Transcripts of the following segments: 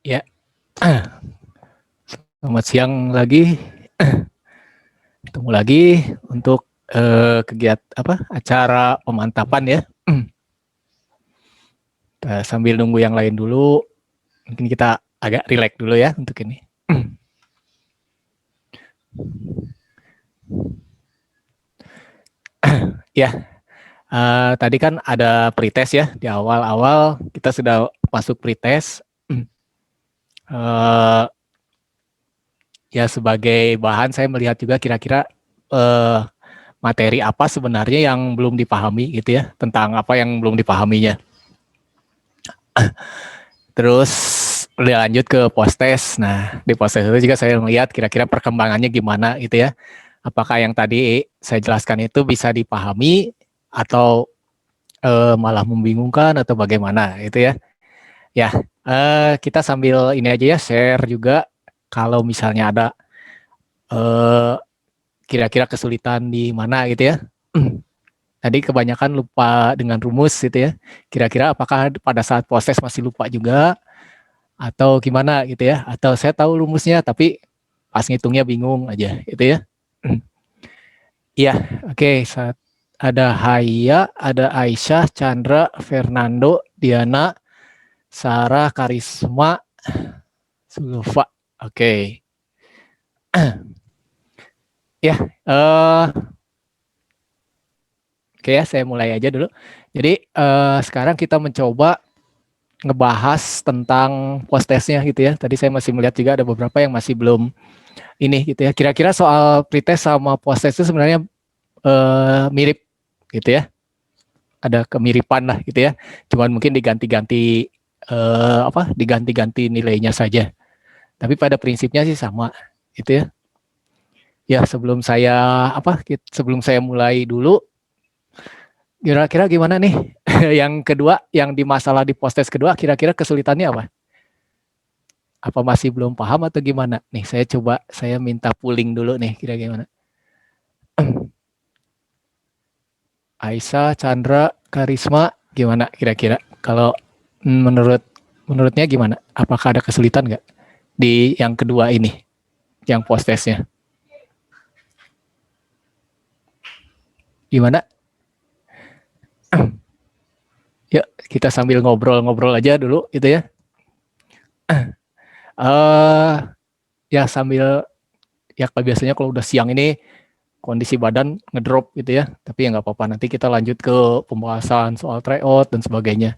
Ya, selamat siang lagi. Ketemu lagi untuk kegiatan acara pemantapan ya. Sambil nunggu yang lain dulu, mungkin kita agak rileks dulu ya untuk ini. Ya, tadi kan ada pretest ya di awal-awal kita sudah masuk pretest. Ya sebagai bahan saya melihat juga kira-kira materi apa sebenarnya yang belum dipahami gitu ya, tentang apa yang belum dipahaminya. Terus lanjut ke post-test. Nah, di post-test itu juga saya melihat kira-kira perkembangannya gimana gitu ya. Apakah yang tadi saya jelaskan itu bisa dipahami atau malah membingungkan atau bagaimana gitu ya. Ya, kita sambil ini aja ya, share juga kalau misalnya ada kira-kira kesulitan di mana gitu ya. Tadi kebanyakan lupa dengan rumus gitu ya. Kira-kira apakah pada saat proses masih lupa juga atau gimana gitu ya? Atau saya tahu rumusnya tapi pas ngitungnya bingung aja gitu ya. Iya, oke. Ada Haya, ada Aisyah, Chandra, Fernando, Diana, Sarah, Karisma, Sulfa. Oke. Ya, oke ya, saya mulai aja dulu. Jadi sekarang kita mencoba ngebahas tentang post-testnya gitu ya. Tadi saya masih melihat juga ada beberapa yang masih belum ini gitu ya. Kira-kira soal pretest sama post-test itu sebenarnya mirip gitu ya. Ada kemiripan lah gitu ya. Cuman mungkin diganti-ganti diganti-ganti nilainya saja. Tapi pada prinsipnya sih sama gitu ya. Ya sebelum saya mulai dulu, kira-kira gimana nih? Yang kedua, yang di masalah di post-test kedua, kira-kira kesulitannya apa? Apa masih belum paham atau gimana? Nih saya minta pooling dulu nih, kira-kira gimana? Aisyah, Chandra, Karisma, gimana kira-kira? Kalau menurutnya gimana? Apakah ada kesulitan nggak di yang kedua ini, yang post testnya? Gimana? Yuk kita sambil ngobrol-ngobrol aja dulu, gitu ya. Ya sambil ya biasanya kalau udah siang ini kondisi badan ngedrop gitu ya. Tapi ya nggak apa-apa. Nanti kita lanjut ke pembahasan soal tryout dan sebagainya.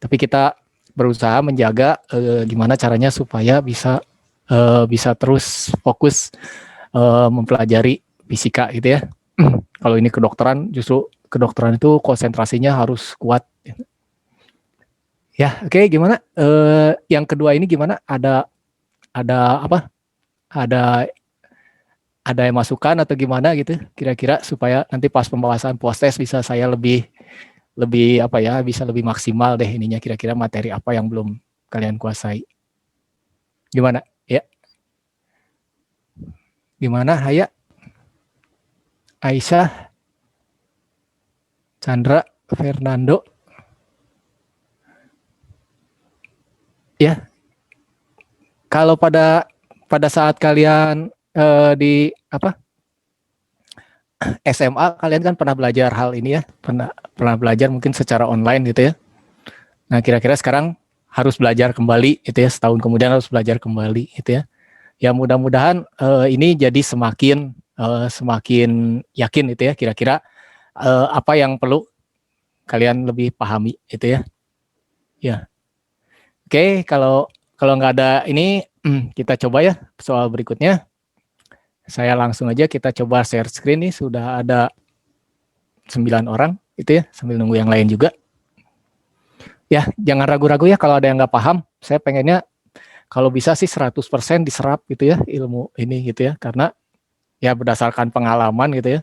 Tapi kita berusaha menjaga gimana caranya supaya bisa terus fokus mempelajari fisika gitu ya. Kalau ini kedokteran, justru kedokteran itu konsentrasinya harus kuat. Ya, oke, gimana? Yang kedua ini gimana? Ada apa? Ada ada yang masukan atau gimana gitu? Kira-kira supaya nanti pas pembahasan post-test bisa saya lebih lebih apa ya, bisa lebih maksimal deh ininya, kira-kira materi apa yang belum kalian kuasai. Gimana? Ya, gimana? Haya, Aisyah, Chandra, Fernando. Ya, kalau pada saat kalian di SMA, kalian kan pernah belajar hal ini ya, pernah belajar mungkin secara online gitu ya. Nah, kira-kira sekarang harus belajar kembali gitu ya, setahun kemudian harus belajar kembali gitu ya. Ya mudah-mudahan ini jadi semakin yakin gitu ya, kira-kira apa yang perlu kalian lebih pahami itu ya. Ya, oke, kalau nggak ada ini kita coba ya soal berikutnya. Saya langsung aja kita coba share screen nih, sudah ada 9 orang itu ya, sambil nunggu yang lain juga. Ya, jangan ragu-ragu ya kalau ada yang nggak paham. Saya pengennya kalau bisa sih 100% diserap gitu ya ilmu ini gitu ya, karena ya berdasarkan pengalaman gitu ya,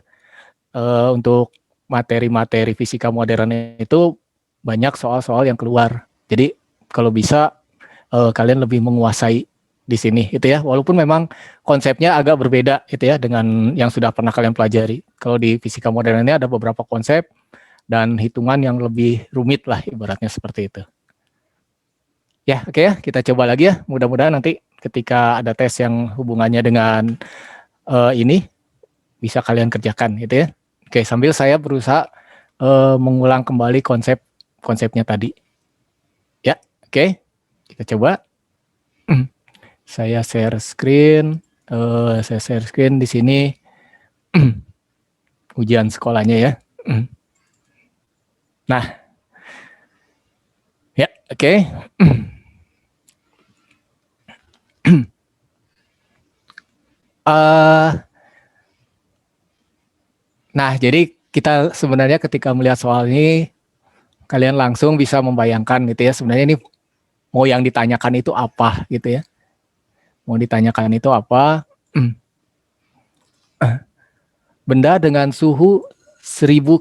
untuk materi-materi fisika modern itu banyak soal-soal yang keluar. Jadi kalau bisa kalian lebih menguasai di sini gitu ya, walaupun memang konsepnya agak berbeda gitu ya dengan yang sudah pernah kalian pelajari. Kalau di fisika modern ini ada beberapa konsep dan hitungan yang lebih rumit lah, ibaratnya seperti itu. Ya, oke ya, kita coba lagi ya. Mudah-mudahan nanti ketika ada tes yang hubungannya dengan ini bisa kalian kerjakan gitu ya. Oke, sambil saya berusaha mengulang kembali konsepnya tadi. Ya, oke. Kita coba. Saya share screen. Saya share screen di sini. Ujian sekolahnya ya. Nah, ya, oke. Nah, jadi kita sebenarnya ketika melihat soal ini, kalian langsung bisa membayangkan gitu ya, sebenarnya ini mau yang ditanyakan itu apa gitu ya. Mau ditanyakan itu apa? Benda dengan suhu 1000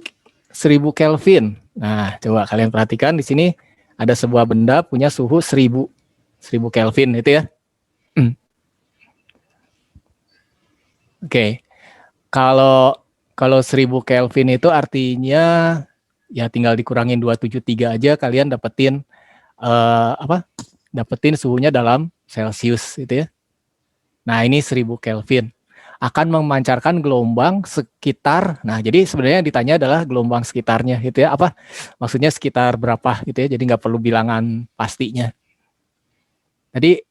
Kelvin. Nah, coba kalian perhatikan di sini ada sebuah benda punya suhu 1000 Kelvin itu ya. Oke. Kalau 1000 Kelvin itu artinya ya tinggal dikurangin 273 aja kalian dapetin dapetin suhunya dalam Celcius itu ya. Nah, ini 1000 Kelvin akan memancarkan gelombang sekitar. Nah, jadi sebenarnya yang ditanya adalah gelombang sekitarnya gitu ya. Apa maksudnya sekitar berapa gitu ya. Jadi nggak perlu bilangan pastinya. Jadi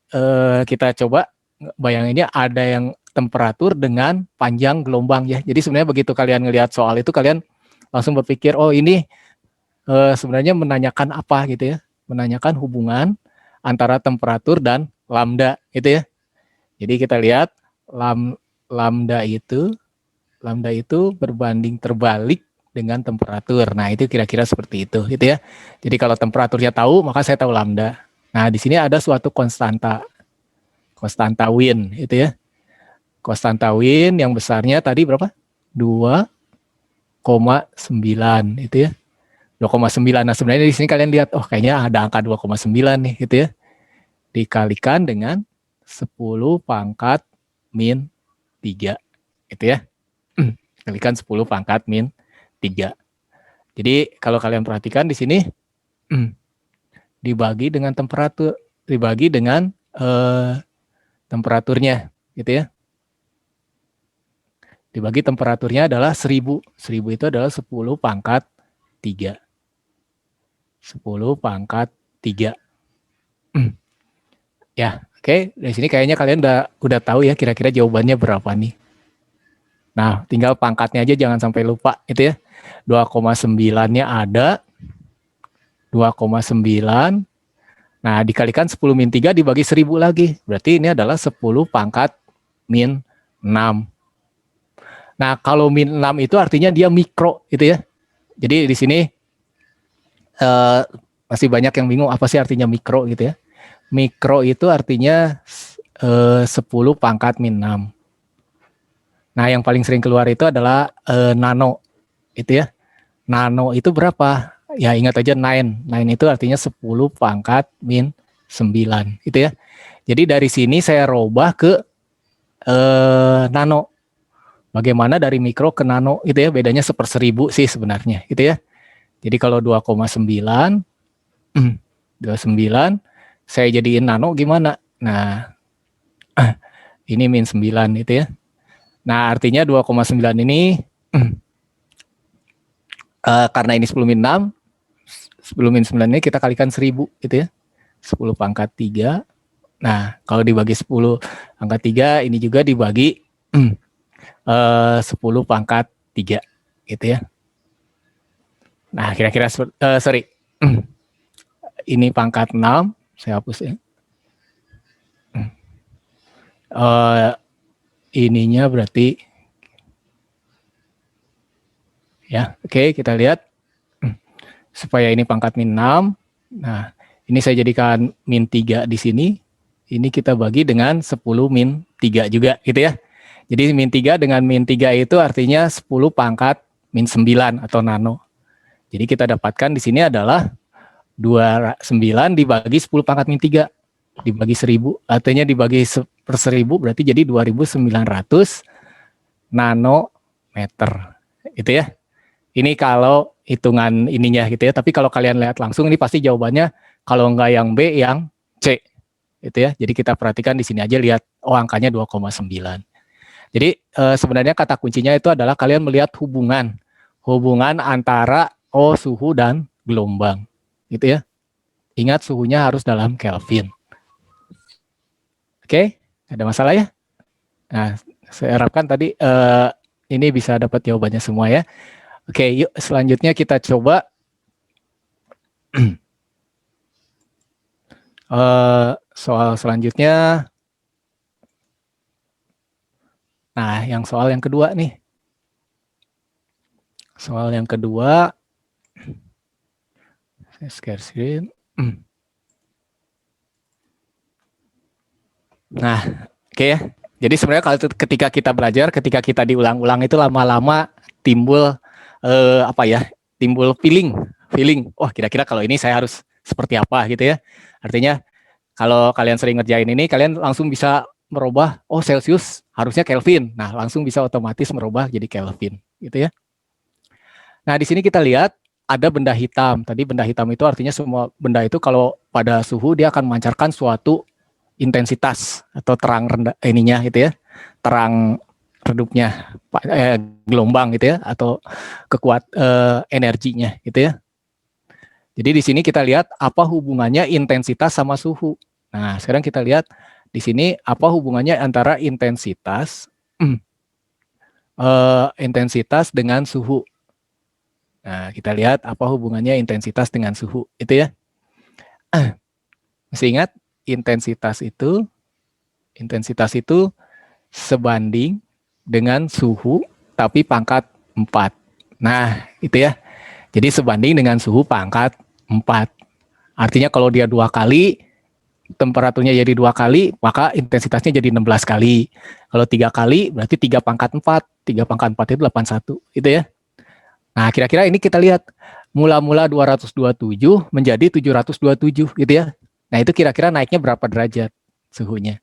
kita coba bayanginnya ada yang temperatur dengan panjang gelombang ya. Jadi sebenarnya begitu kalian ngelihat soal itu kalian langsung berpikir, oh ini sebenarnya menanyakan apa gitu ya. Menanyakan hubungan antara temperatur dan lambda gitu ya. Jadi kita lihat lambda itu berbanding terbalik dengan temperatur. Nah, itu kira-kira seperti itu gitu ya. Jadi kalau temperaturnya tahu, maka saya tahu lambda. Nah, di sini ada suatu konstanta Wien itu ya. Konstanta Wien yang besarnya tadi berapa? 2,9 itu ya. 2,9. Nah, sebenarnya di sini kalian lihat, oh kayaknya ada angka 2,9 nih gitu ya. Dikalikan dengan 10 pangkat min 3 gitu ya. Kalikan 10 pangkat min 3. Jadi kalau kalian perhatikan di sini dibagi dengan temperaturnya gitu ya. Dibagi temperaturnya adalah 1000. 1000 itu adalah 10 pangkat 3. 10 pangkat 3. Ya, oke. Dari sini kayaknya kalian udah tahu ya kira-kira jawabannya berapa nih. Nah, tinggal pangkatnya aja jangan sampai lupa itu ya. 2,9-nya ada. 2,9. Nah, dikalikan 10 min 3 dibagi 1000 lagi. Berarti ini adalah 10 pangkat min 6. Nah, kalau min 6 itu artinya dia mikro gitu ya. Jadi di sini masih banyak yang bingung apa sih artinya mikro gitu ya. Mikro itu artinya 10 pangkat min 6. Nah, yang paling sering keluar itu adalah nano itu ya. Nano itu berapa? Ya ingat aja 9. 9 itu artinya 10 pangkat min 9 itu ya. Jadi dari sini saya robah ke nano. Bagaimana dari mikro ke nano itu ya, bedanya 1/1000 sih sebenarnya gitu ya. Jadi kalau 2,9 saya jadiin nano gimana? Nah, ini min 9 itu ya. Nah, artinya 2,9 ini karena ini 10 min 6, 10 min 9 ini kita kalikan 1000 gitu ya. 10 pangkat 3. Nah, kalau dibagi 10 pangkat 3 ini juga dibagi 10 pangkat 3 gitu ya. Nah, kira-kira sorry. Ini pangkat 6, saya hapus ya. Ininya berarti ya, oke, kita lihat supaya ini pangkat min 6. Nah, ini saya jadikan min 3 di sini. Ini kita bagi dengan 10 min 3 juga gitu ya. Jadi min 3 dengan min 3 itu artinya 10 pangkat min 9 atau nano. Jadi kita dapatkan di sini adalah 29 dibagi 10 pangkat min 3 dibagi 1000, artinya dibagi per 1000 berarti jadi 2900 nanometer. Itu ya. Ini kalau hitungan ininya gitu ya. Tapi kalau kalian lihat langsung ini pasti jawabannya kalau enggak yang B yang C. Itu ya. Jadi kita perhatikan di sini aja, lihat, oh angkanya 2,9. Jadi sebenarnya kata kuncinya itu adalah kalian melihat hubungan antara suhu dan gelombang, gitu ya. Ingat suhunya harus dalam Kelvin. Oke, ada masalah ya? Nah, saya harapkan tadi ini bisa dapat jawabannya semua ya. Oke, yuk selanjutnya kita coba soal selanjutnya. Nah, yang soal yang kedua nih. Soal yang kedua, saya share screen. Nah, oke ya. Jadi sebenarnya kalau ketika kita belajar, ketika kita diulang-ulang itu lama-lama timbul apa ya? Timbul feeling. Oh, kira-kira kalau ini saya harus seperti apa gitu ya. Artinya kalau kalian sering ngerjain ini, kalian langsung bisa merubah, oh Celsius harusnya Kelvin. Nah, langsung bisa otomatis merubah jadi Kelvin, gitu ya. Nah, di sini kita lihat ada benda hitam. Tadi benda hitam itu artinya semua benda itu kalau pada suhu dia akan memancarkan suatu intensitas atau terang rendah ininya gitu ya. Terang redupnya gelombang gitu ya, atau energinya gitu ya. Jadi di sini kita lihat apa hubungannya intensitas sama suhu. Nah, sekarang kita lihat di sini apa hubungannya antara intensitas intensitas dengan suhu. Nah, kita lihat apa hubungannya intensitas dengan suhu, itu ya. Masih ingat intensitas itu sebanding dengan suhu tapi pangkat 4. Nah, itu ya. Jadi sebanding dengan suhu pangkat 4. Artinya kalau dia 2 kali, temperaturnya jadi 2 kali, maka intensitasnya jadi 16 kali. Kalau 3 kali, berarti 3 pangkat 4. 3 pangkat 4 itu 81. Itu ya. Nah, kira-kira ini kita lihat mula-mula 227 menjadi 727 gitu ya. Nah, itu kira-kira naiknya berapa derajat suhunya.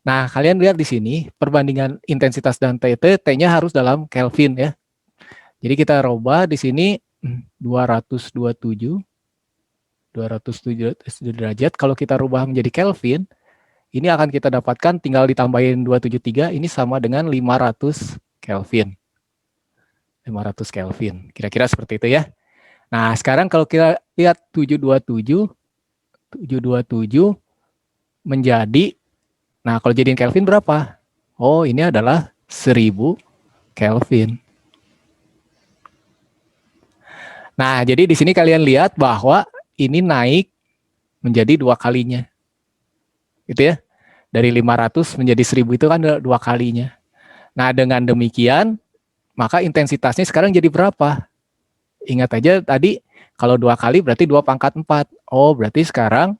Nah, kalian lihat di sini perbandingan intensitas dan T-nya harus dalam Kelvin ya. Jadi kita rubah di sini 227 derajat, kalau kita rubah menjadi Kelvin, ini akan kita dapatkan tinggal ditambahin 273, ini sama dengan 500 Kelvin. 500 Kelvin. Kira-kira seperti itu ya. Nah, sekarang kalau kita lihat 727 menjadi, nah kalau jadiin Kelvin berapa? Oh, ini adalah 1000 Kelvin. Nah, jadi di sini kalian lihat bahwa ini naik menjadi 2 kalinya. Gitu ya. Dari 500 menjadi 1000 itu kan 2 kalinya. Nah, dengan demikian, maka intensitasnya sekarang jadi berapa? Ingat aja tadi, kalau 2 kali berarti 2 pangkat 4. Oh, berarti sekarang,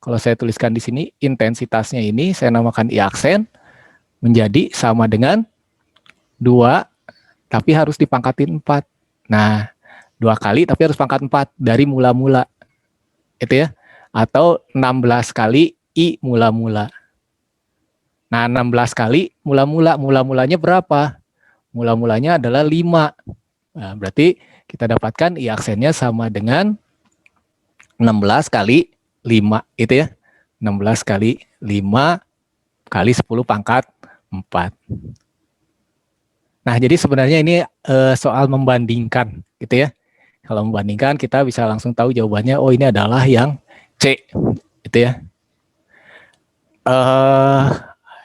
kalau saya tuliskan di sini, intensitasnya ini saya namakan I aksen, menjadi sama dengan 2, tapi harus dipangkatin 4. Nah, 2 kali tapi harus pangkat 4 dari mula-mula. Itu ya. Atau 16 kali I mula-mula. Nah, 16 kali mula-mulanya berapa? Mula-mulanya adalah 5. Nah, berarti kita dapatkan I aksennya sama dengan 16 kali 5, itu ya. 16 kali 5 kali 10 pangkat 4. Nah, jadi sebenarnya ini soal membandingkan, gitu ya. Kalau membandingkan, kita bisa langsung tahu jawabannya, oh ini adalah yang C, gitu ya.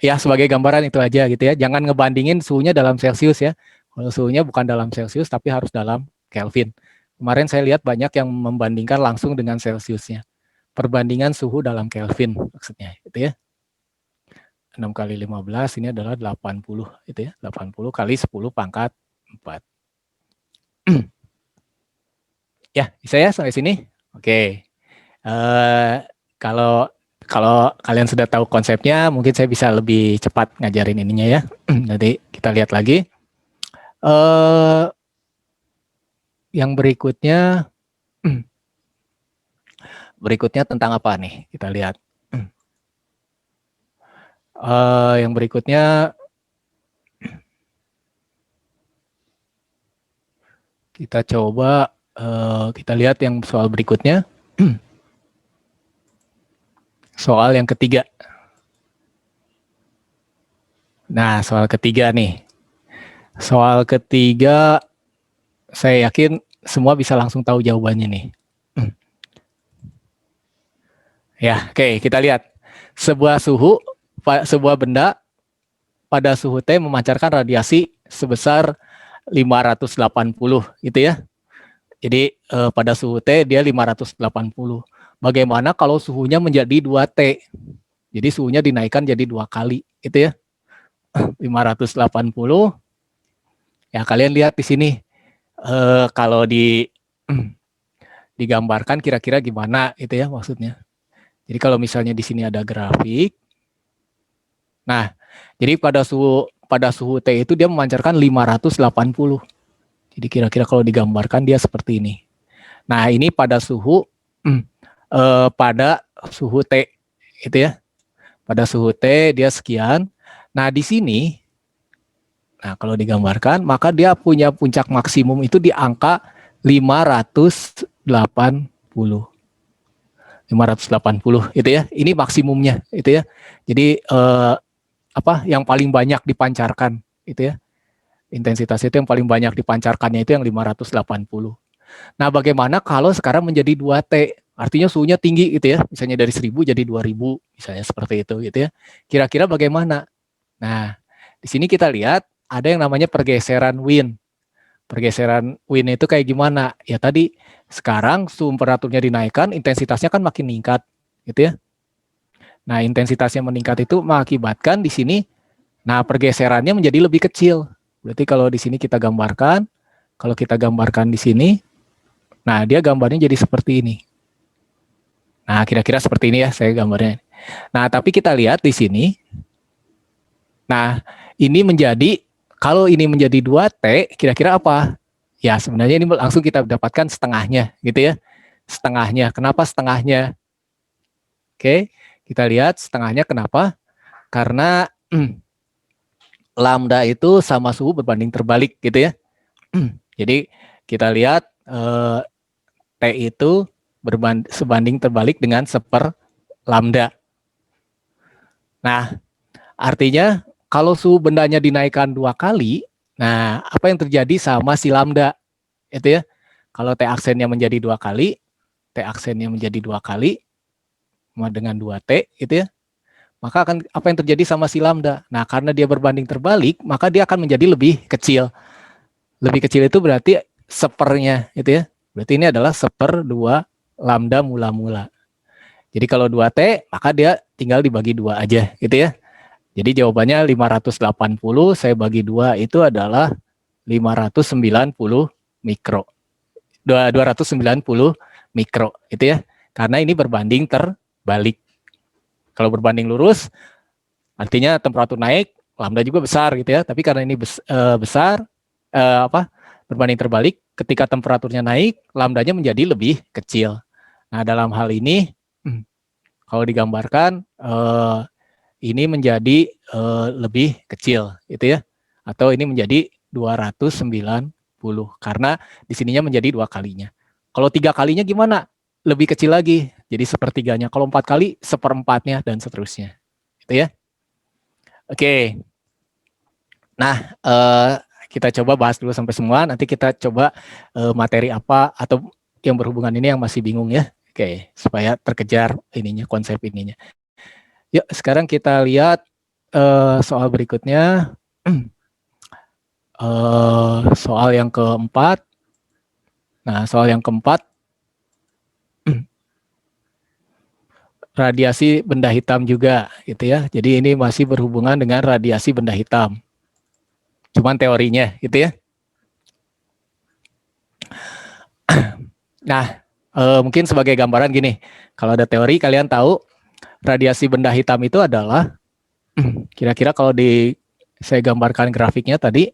Ya sebagai gambaran itu aja gitu ya. Jangan ngebandingin suhunya dalam Celsius ya. Kalau suhunya bukan dalam Celsius tapi harus dalam Kelvin. Kemarin saya lihat banyak yang membandingkan langsung dengan Celsiusnya. Perbandingan suhu dalam Kelvin maksudnya itu ya. 6 kali 15 ini adalah 80 itu ya. 80 kali 10 pangkat 4. Ya, bisa ya sampai sini? Oke. Kalau kalian sudah tahu konsepnya, mungkin saya bisa lebih cepat ngajarin ininya ya. Nanti kita lihat lagi. Yang berikutnya tentang apa nih? Kita lihat. Yang berikutnya kita coba kita lihat yang soal berikutnya. soal yang ketiga. Nah, soal ketiga nih. Soal ketiga, saya yakin semua bisa langsung tahu jawabannya nih. Ya, oke, kita lihat. Sebuah benda pada suhu T memancarkan radiasi sebesar 580, gitu ya. Jadi pada suhu T dia 580. Bagaimana kalau suhunya menjadi 2T? Jadi suhunya dinaikkan jadi 2 kali, gitu ya. 580. Ya, kalian lihat di sini. Kalau digambarkan kira-kira gimana itu ya maksudnya. Jadi kalau misalnya di sini ada grafik. Nah, jadi pada suhu T itu dia memancarkan 580. Jadi kira-kira kalau digambarkan dia seperti ini. Nah, ini pada suhu T itu ya. Pada suhu T dia sekian. Nah, di sini kalau digambarkan maka dia punya puncak maksimum itu di angka 580. 580 itu ya. Ini maksimumnya itu ya. Jadi yang paling banyak dipancarkan itu ya. Intensitas itu yang paling banyak dipancarkannya itu yang 580. Nah, bagaimana kalau sekarang menjadi 2T? Artinya suhunya tinggi gitu ya. Misalnya dari 1000 jadi 2000, misalnya seperti itu gitu ya. Kira-kira bagaimana? Nah, di sini kita lihat ada yang namanya pergeseran wind. Pergeseran wind itu kayak gimana? Ya tadi sekarang suhu temperaturnya dinaikkan, intensitasnya kan makin meningkat gitu ya. Nah, intensitasnya meningkat itu mengakibatkan di sini pergeserannya menjadi lebih kecil. Berarti kalau di sini kita gambarkan, kalau kita gambarkan di sini, nah dia gambarnya jadi seperti ini. Nah, kira-kira seperti ini ya saya gambarnya. Nah, tapi kita lihat di sini. Nah, kalau ini menjadi 2T, kira-kira apa? Ya, sebenarnya ini langsung kita dapatkan setengahnya, gitu ya. Setengahnya. Kenapa setengahnya? Oke, kita lihat setengahnya kenapa? Karena lambda itu sama suhu berbanding terbalik, gitu ya. Jadi, kita lihat T itu sebanding terbalik dengan lambda. Nah, artinya kalau suhu bendanya dinaikkan 2 kali, nah apa yang terjadi sama si lambda? Itu ya. Kalau T aksennya menjadi 2 kali, T aksennya menjadi 2 kali dengan 2T itu ya. Maka apa yang terjadi sama si lambda? Nah, karena dia berbanding terbalik, maka dia akan menjadi lebih kecil. Lebih kecil itu berarti sepernya itu ya. Berarti ini adalah 1/2 lambda mula-mula. Jadi kalau 2T, maka dia tinggal dibagi 2 aja gitu ya. Jadi jawabannya 580 saya bagi 2 itu adalah 590 mikro. 290 mikro itu ya. Karena ini berbanding terbalik. Kalau berbanding lurus artinya temperatur naik, lambda juga besar gitu ya. Tapi karena ini besar berbanding terbalik, ketika temperaturnya naik, lambdanya menjadi lebih kecil. Nah, dalam hal ini kalau digambarkan ini menjadi lebih kecil gitu ya. Atau ini menjadi 290 karena di sininya menjadi 2 kalinya. Kalau 3 kalinya gimana? Lebih kecil lagi, jadi sepertiganya. Kalau 4 kali, 1/4-nya dan seterusnya. Gitu ya. Oke. Nah, kita coba bahas dulu sampai semua. Nanti kita coba materi apa atau yang berhubungan ini yang masih bingung ya. Oke, supaya terkejar konsep ininya. Yuk, sekarang kita lihat soal berikutnya. Soal yang keempat. Nah, soal yang keempat, radiasi benda hitam juga, gitu ya. Jadi ini masih berhubungan dengan radiasi benda hitam. Cuman teorinya, gitu ya. Nah, mungkin sebagai gambaran gini, kalau ada teori kalian tahu radiasi benda hitam itu adalah, kira-kira kalau saya gambarkan grafiknya tadi,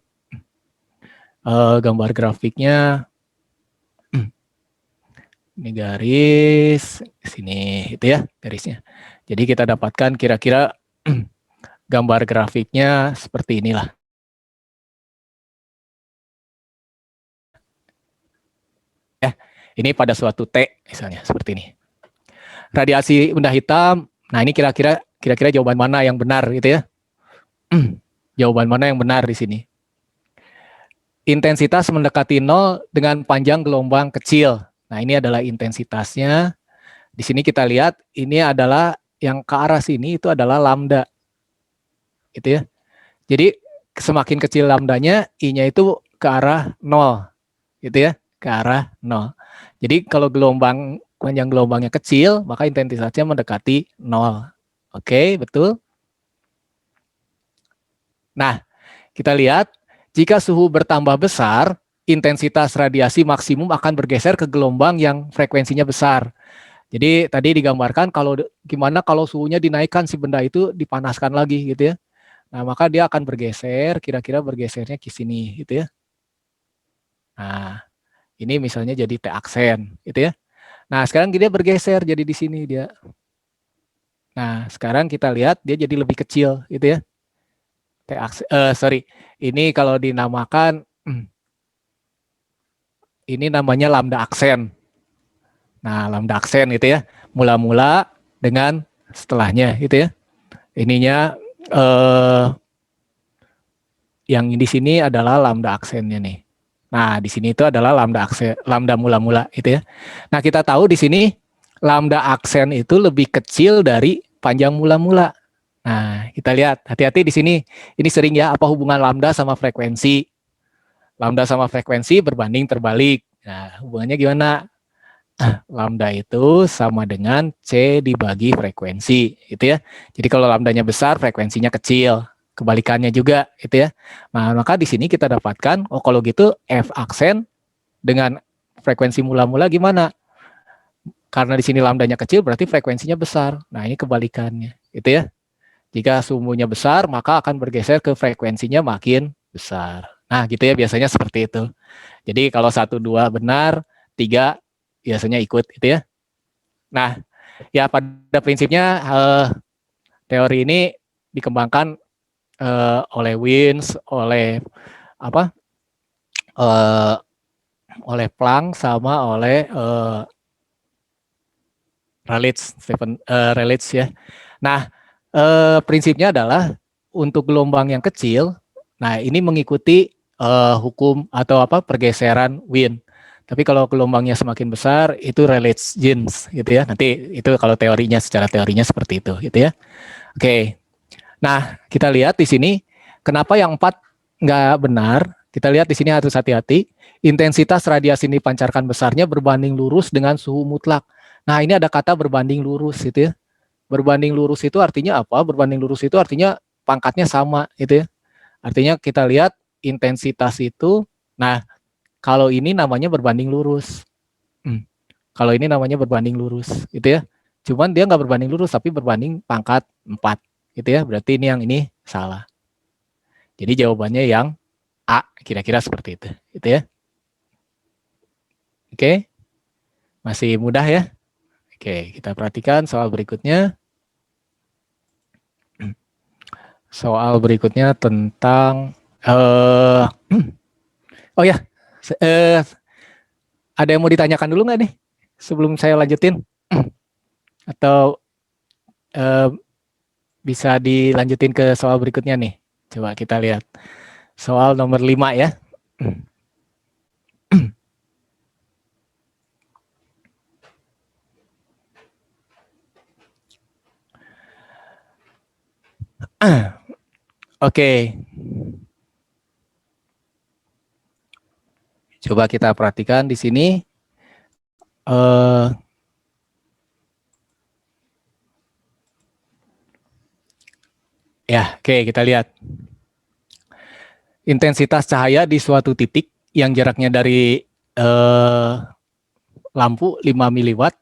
gambar grafiknya, ini garis, sini itu ya garisnya. Jadi kita dapatkan kira-kira gambar grafiknya seperti inilah. Ya, ini pada suatu T misalnya seperti ini. Radiasi benda hitam Nah, ini kira-kira jawaban mana yang benar gitu ya? Jawaban mana yang benar di sini? Intensitas mendekati 0 dengan panjang gelombang kecil. Nah, ini adalah intensitasnya. Di sini kita lihat ini adalah yang ke arah sini itu adalah lambda. Gitu ya. Jadi semakin kecil lambdanya, I-nya itu ke arah 0. Gitu ya, ke arah 0. Jadi kalau panjang gelombangnya kecil, maka intensitasnya mendekati 0. Oke, betul. Nah, kita lihat jika suhu bertambah besar, intensitas radiasi maksimum akan bergeser ke gelombang yang frekuensinya besar. Jadi tadi digambarkan kalau gimana kalau suhunya dinaikkan si benda itu dipanaskan lagi gitu ya. Nah, maka dia akan bergeser, kira-kira bergesernya ke sini gitu ya. Nah, ini misalnya jadi T aksen gitu ya. Nah, sekarang dia bergeser jadi di sini dia. Nah, sekarang kita lihat dia jadi lebih kecil gitu ya. Sorry, ini kalau dinamakan ini namanya lambda aksen. Nah, lambda aksen itu ya, mula-mula dengan setelahnya gitu ya. Ininya yang di sini adalah lambda aksennya nih. Nah, di sini itu adalah lambda aksen, lambda mula-mula itu ya. Nah, kita tahu di sini lambda aksen itu lebih kecil dari panjang mula-mula. Nah, kita lihat, hati-hati di sini. Ini sering ya, apa hubungan lambda sama frekuensi. Lambda sama frekuensi berbanding terbalik. Nah, hubungannya gimana? Lambda itu sama dengan C dibagi frekuensi, gitu ya. Jadi kalau lambdanya besar, frekuensinya kecil. Kebalikannya juga, gitu ya. Nah, maka di sini kita dapatkan, oh kalau gitu F aksen dengan frekuensi mula-mula gimana? Karena di sini lambdanya kecil, berarti frekuensinya besar. Nah, ini kebalikannya, gitu ya. Jika sumunya besar, maka akan bergeser ke frekuensinya makin besar. Nah, gitu ya, biasanya seperti itu. Jadi kalau 1, 2 benar, 3 biasanya ikut, gitu ya. Nah, ya pada prinsipnya teori ini dikembangkan oleh Wins, oleh apa? Oleh Planck sama oleh Rayleigh ya. Nah, prinsipnya adalah untuk gelombang yang kecil, nah ini mengikuti hukum atau apa pergeseran Wien. Tapi kalau gelombangnya semakin besar itu Rayleigh-Jeans gitu ya. Nanti itu kalau teorinya secara teorinya seperti itu gitu ya. Oke. Nah, kita lihat di sini kenapa yang 4 nggak benar. Kita lihat di sini harus hati-hati. Intensitas radiasi yang dipancarkan besarnya berbanding lurus dengan suhu mutlak. Nah, ini ada kata berbanding lurus gitu ya. Berbanding lurus itu artinya apa? Berbanding lurus itu artinya pangkatnya sama gitu ya. Artinya kita lihat intensitas itu, nah kalau ini namanya berbanding lurus. Kalau ini namanya berbanding lurus gitu ya. Cuman dia nggak berbanding lurus tapi berbanding pangkat 4 gitu ya. Berarti ini yang ini salah. Jadi jawabannya yang A, kira-kira seperti itu gitu ya. Oke. Masih mudah ya. Oke, kita perhatikan soal berikutnya. Soal berikutnya tentang oh ya, ada yang mau ditanyakan dulu nggak nih sebelum saya lanjutin? Atau bisa dilanjutin ke soal berikutnya nih? Coba kita lihat. Soal nomor 5 ya. Oke. Coba kita perhatikan di sini. Ya, oke, kita lihat. Intensitas cahaya di suatu titik yang jaraknya dari lampu 5 miliwatt.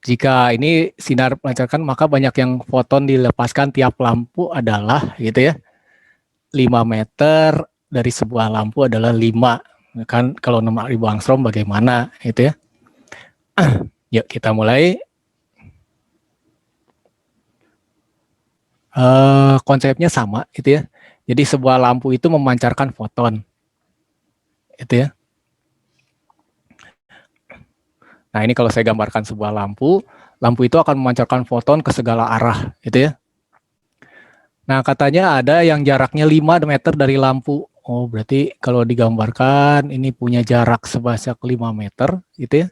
Jika ini sinar memancarkan, maka banyak yang foton dilepaskan tiap lampu adalah gitu ya. 5 meter dari sebuah lampu adalah 5. Kan kalau 6.000 angstrom bagaimana gitu ya. Yuk kita mulai. Konsepnya sama gitu ya. Jadi sebuah lampu itu memancarkan foton. Itu ya. Nah, ini kalau saya gambarkan sebuah lampu, lampu itu akan memancarkan foton ke segala arah, gitu ya. Nah, katanya ada yang jaraknya 5 meter dari lampu. Oh, berarti kalau digambarkan ini punya jarak sebanyak 5 meter, gitu ya.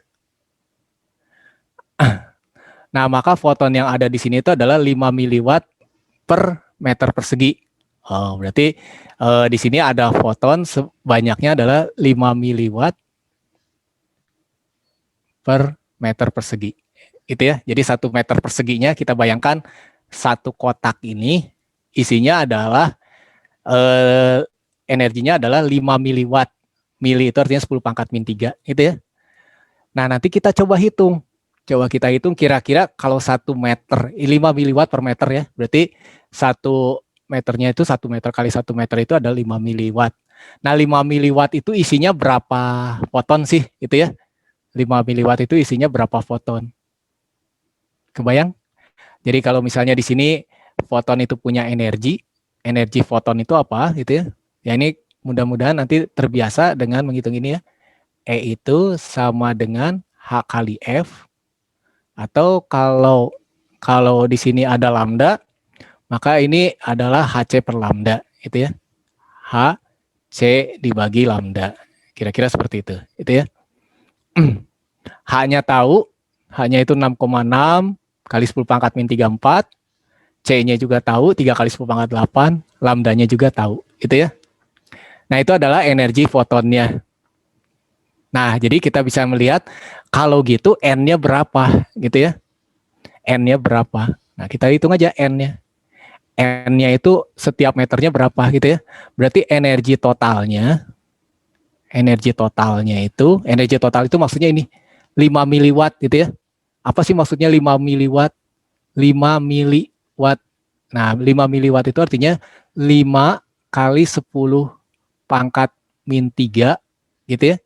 Nah, maka foton yang ada di sini itu adalah 5 miliwatt per meter persegi. Oh, berarti di sini ada foton banyaknya adalah 5 miliwatt per meter persegi. Itu ya. Jadi 1 meter perseginya kita bayangkan satu kotak ini isinya adalah energinya adalah 5 miliwatt. Mili itu artinya 10 pangkat min 3, gitu ya. Nah, nanti kita coba hitung. Coba kita hitung kira-kira kalau 1 meter, 5 miliwatt per meter ya. Berarti 1 meternya itu 1 meter kali 1 meter itu ada 5 miliwatt. Nah, 5 miliwatt itu isinya berapa foton sih? Itu ya. 5 miliwatt itu isinya berapa foton? Kebayang? Jadi kalau misalnya di sini foton itu punya energi foton itu apa gitu ya. Ya ini mudah-mudahan nanti terbiasa dengan menghitung ini ya. E itu sama dengan H kali F, atau kalau di sini ada lambda, maka ini adalah HC per lambda gitu ya. H C dibagi lambda. Kira-kira seperti itu ya. H-nya tahu, H-nya itu 6,6 kali 10 pangkat min 34, C-nya juga tahu, 3 kali 10 pangkat 8, lambdanya juga tahu, gitu ya. Nah, itu adalah energi fotonnya. Nah, jadi kita bisa melihat kalau gitu N-nya berapa, gitu ya. N-nya berapa. Nah, kita hitung aja N-nya. N-nya itu setiap meternya berapa, gitu ya. Berarti energi total itu maksudnya ini 5 miliwatt gitu ya. Apa sih maksudnya 5 miliwatt? 5 miliwatt. Nah, 5 miliwatt itu artinya 5 kali 10 pangkat min 3 gitu ya.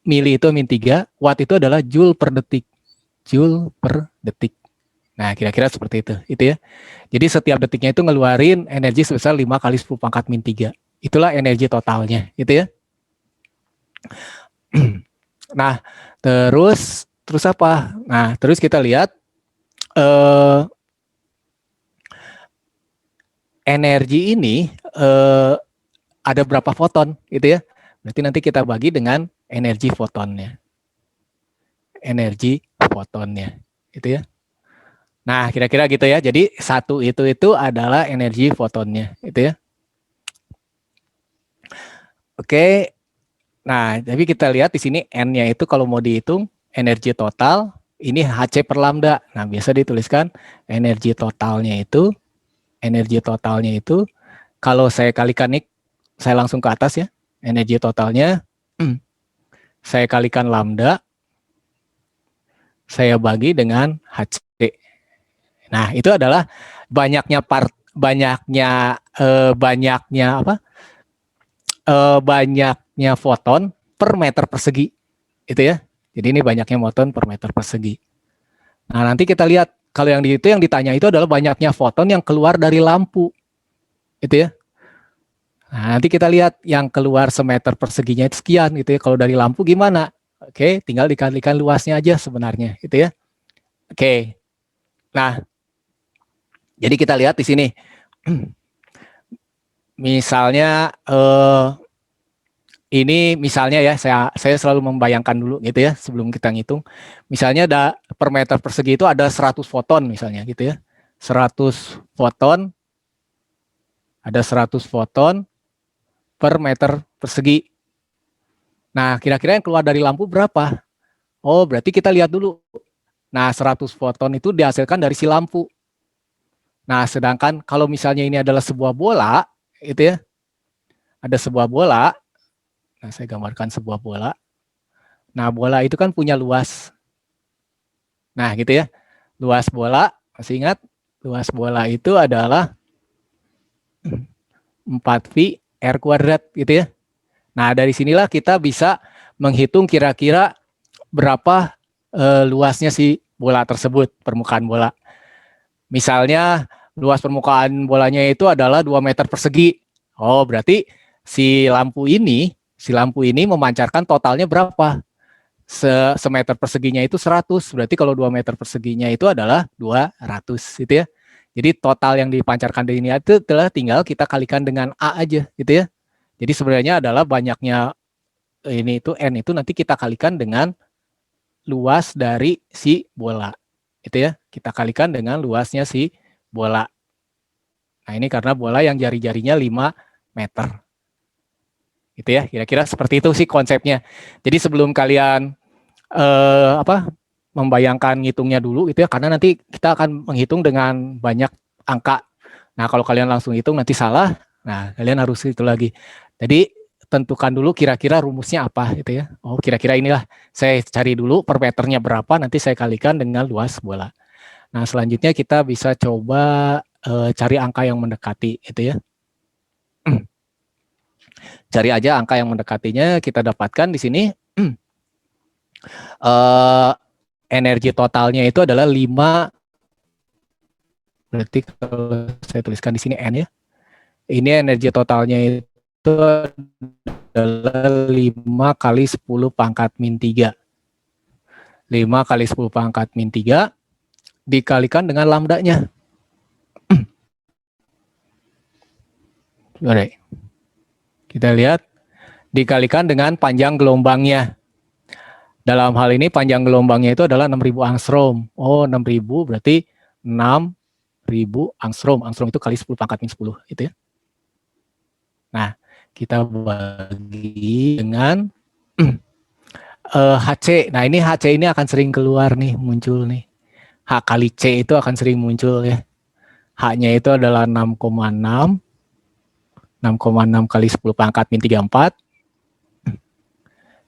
Mili itu min 3, watt itu adalah joule per detik. Joule per detik. Nah, kira-kira seperti itu ya. Jadi setiap detiknya itu ngeluarin energi sebesar 5 kali 10 pangkat min 3. Itulah energi totalnya, gitu ya. Nah, terus apa? Nah, terus kita lihat energi ini ada berapa foton, gitu ya. Berarti nanti kita bagi dengan energi fotonnya. Energi fotonnya, gitu ya. Nah, kira-kira gitu ya. Jadi satu itu adalah energi fotonnya, gitu ya. Oke. Nah, tapi kita lihat di sini N-nya itu kalau mau dihitung energi total, ini HC per lambda. Nah, biasa dituliskan energi totalnya itu kalau saya kalikan nih, saya langsung ke atas ya. Energi totalnya saya kalikan lambda, saya bagi dengan HC. Nah, itu adalah banyaknya foton per meter persegi, itu ya. Jadi ini banyaknya foton per meter persegi. Nah, nanti kita lihat kalau yang ditanya itu adalah banyaknya foton yang keluar dari lampu, itu ya. Nah, nanti kita lihat yang keluar semeter perseginya itu sekian, gitu ya. Kalau dari lampu gimana? Oke, tinggal dikalikan luasnya aja sebenarnya, gitu ya. Oke. Nah, jadi kita lihat di sini. Misalnya ini misalnya ya, saya selalu membayangkan dulu gitu ya sebelum kita ngitung. Misalnya per meter persegi itu ada 100 foton misalnya gitu ya. 100 foton, ada 100 foton per meter persegi. Nah, kira-kira yang keluar dari lampu berapa? Oh, berarti kita lihat dulu. Nah, 100 foton itu dihasilkan dari si lampu. Nah, sedangkan kalau misalnya ini adalah sebuah bola, itu ya, ada sebuah bola. Nah, saya gambarkan sebuah bola. Nah, bola itu kan punya luas. Nah, gitu ya. Luas bola, masih ingat? Luas bola itu adalah 4V R kuadrat, gitu ya. Nah, dari sinilah kita bisa menghitung kira-kira berapa luasnya si bola tersebut, permukaan bola. Misalnya luas permukaan bolanya itu adalah 2 meter persegi. Oh, berarti si lampu ini memancarkan totalnya berapa? semeter perseginya itu 100, berarti kalau 2 meter perseginya itu adalah 200 gitu ya. Jadi total yang dipancarkan di ini itu adalah tinggal kita kalikan dengan A aja gitu ya. Jadi sebenarnya adalah banyaknya ini itu N itu nanti kita kalikan dengan luas dari si bola. Itu ya, kita kalikan dengan luasnya si bola. Nah, ini karena bola yang jari-jarinya 5 meter. Gitu ya, kira-kira seperti itu sih konsepnya. Jadi sebelum kalian membayangkan ngitungnya dulu itu ya, karena nanti kita akan menghitung dengan banyak angka. Nah, kalau kalian langsung hitung nanti salah, nah kalian harus itu lagi. Jadi tentukan dulu kira-kira rumusnya apa gitu ya. Oh, kira-kira inilah. Saya cari dulu per meternya berapa, nanti saya kalikan dengan luas bola. Nah, selanjutnya kita bisa coba cari angka yang mendekati itu ya. Cari aja angka yang mendekatinya, kita dapatkan di sini energi totalnya itu adalah 5, berarti kalau saya tuliskan di sini N ya. Ini energi totalnya itu adalah 5 kali 10 pangkat min 3. 5 kali 10 pangkat min 3 dikalikan dengan lambdanya. Oke. Kita lihat, dikalikan dengan panjang gelombangnya. Dalam hal ini panjang gelombangnya itu adalah 6.000 angstrom. Oh, 6.000 berarti 6.000 angstrom. Angstrom itu kali 10 pangkat min 10 itu ya. Nah, kita bagi dengan HC. Nah, ini HC ini akan sering keluar nih, muncul nih. H kali C itu akan sering muncul ya. H-nya itu adalah 6,6. 6,6 kali 10 pangkat min 34.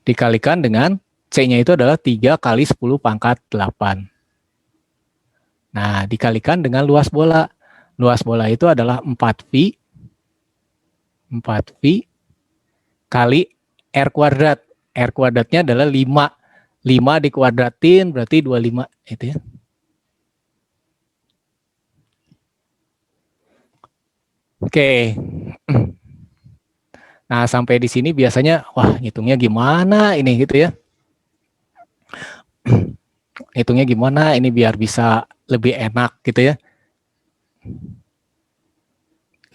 Dikalikan dengan C-nya itu adalah 3 kali 10 pangkat 8. Nah, dikalikan dengan luas bola. Luas bola itu adalah 4V. 4V kali R kuadrat. R kuadratnya adalah 5. 5 dikuadratin berarti 25 itu ya. Oke. Nah, sampai di sini biasanya wah, ngitungnya gimana ini gitu ya. Hitungnya gimana ini biar bisa lebih enak gitu ya.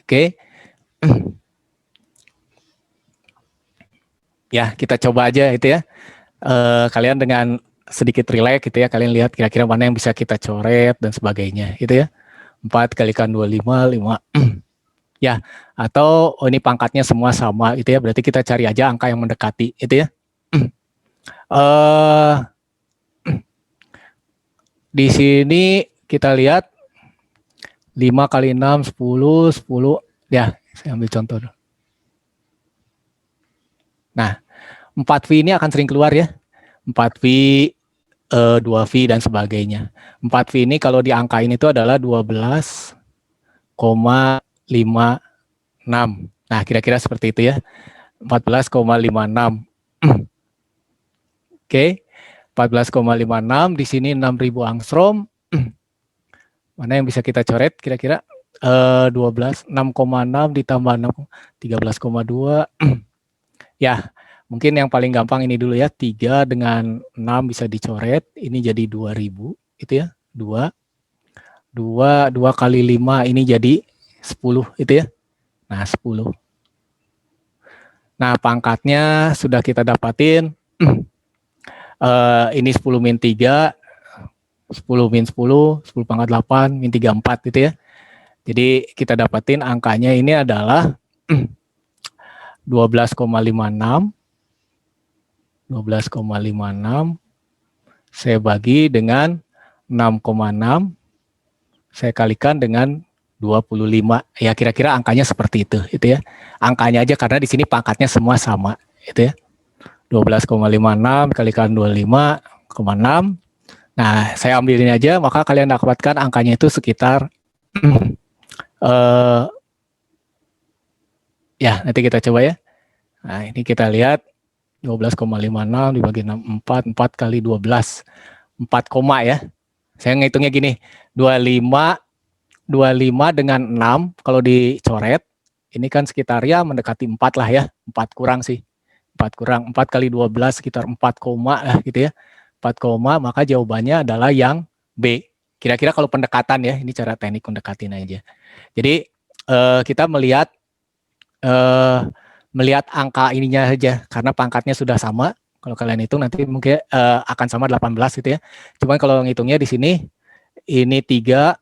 Oke. Ya, kita coba aja itu ya. Kalian dengan sedikit relax gitu ya, kalian lihat kira-kira mana yang bisa kita coret dan sebagainya gitu ya. 4 kalikan 25, 5. Ya, atau ini pangkatnya semua sama gitu ya, berarti kita cari aja angka yang mendekati itu ya. Di sini kita lihat 5 kali 6, 10, 10. Ya, saya ambil contoh. Nah, 4V ini akan sering keluar ya. 4V, 2V dan sebagainya. 4V ini kalau diangkain itu adalah 12,56. Nah, kira-kira seperti itu ya. 14,56. Oke. 14,56 di sini 6.000 angstrom. Mana yang bisa kita coret kira-kira? 12, 6,6 ditambah 6, 13,2. Ya, mungkin yang paling gampang ini dulu ya. 3 dengan 6 bisa dicoret. Ini jadi 2.000 itu ya. 2 kali 5 ini jadi 10 itu ya. Nah, 10. Nah, pangkatnya sudah kita dapatin. Ini 10 min 3, 10 min 10, 10 pangkat 8, min 34 gitu ya. Jadi kita dapatin angkanya ini adalah 12,56. 12,56 saya bagi dengan 6,6 saya kalikan dengan 25. Ya, kira-kira angkanya seperti itu ya. Angkanya aja karena di sini pangkatnya semua sama itu ya. 12,56 kalikan 25,6. Nah, saya ambil ini aja, maka kalian dapatkan angkanya itu sekitar ya, nanti kita coba ya. Nah, ini kita lihat 12,56 dibagi 6, 4 kali 12. 4 koma ya. Saya ngitungnya gini, 25 dengan 6 kalau dicoret, ini kan sekitar ya mendekati 4 lah ya, 4 kurang sih. 4 kurang 4 kali 12 sekitar 4 koma gitu ya. 4 koma, maka jawabannya adalah yang B. Kira-kira kalau pendekatan ya, ini cara teknik mendekatin aja. Jadi kita melihat angka ininya saja, karena pangkatnya sudah sama. Kalau kalian hitung nanti mungkin akan sama 18 gitu ya. Cuman kalau ngitungnya di sini, ini 3,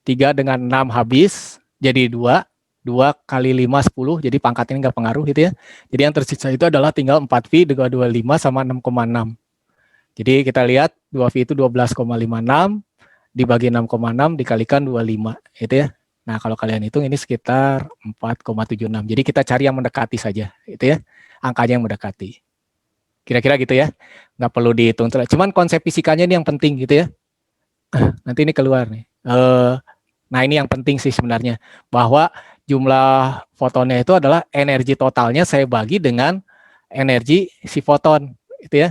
3 dengan 6 habis, jadi 2 kali 5, 10, jadi pangkat ini nggak pengaruh gitu ya. Jadi yang tersisa itu adalah tinggal 4V, 225 sama 6,6. Jadi kita lihat 2V itu 12,56, dibagi 6,6 dikalikan 25, gitu ya. Nah, kalau kalian hitung ini sekitar 4,76. Jadi kita cari yang mendekati saja, itu ya. Angkanya yang mendekati. Kira-kira gitu ya. Nggak perlu dihitung. Cuman konsep fisikanya ini yang penting gitu ya. Nanti ini keluar nih. Nah, ini yang penting sih sebenarnya. Bahwa jumlah fotonnya itu adalah energi totalnya saya bagi dengan energi si foton, gitu ya.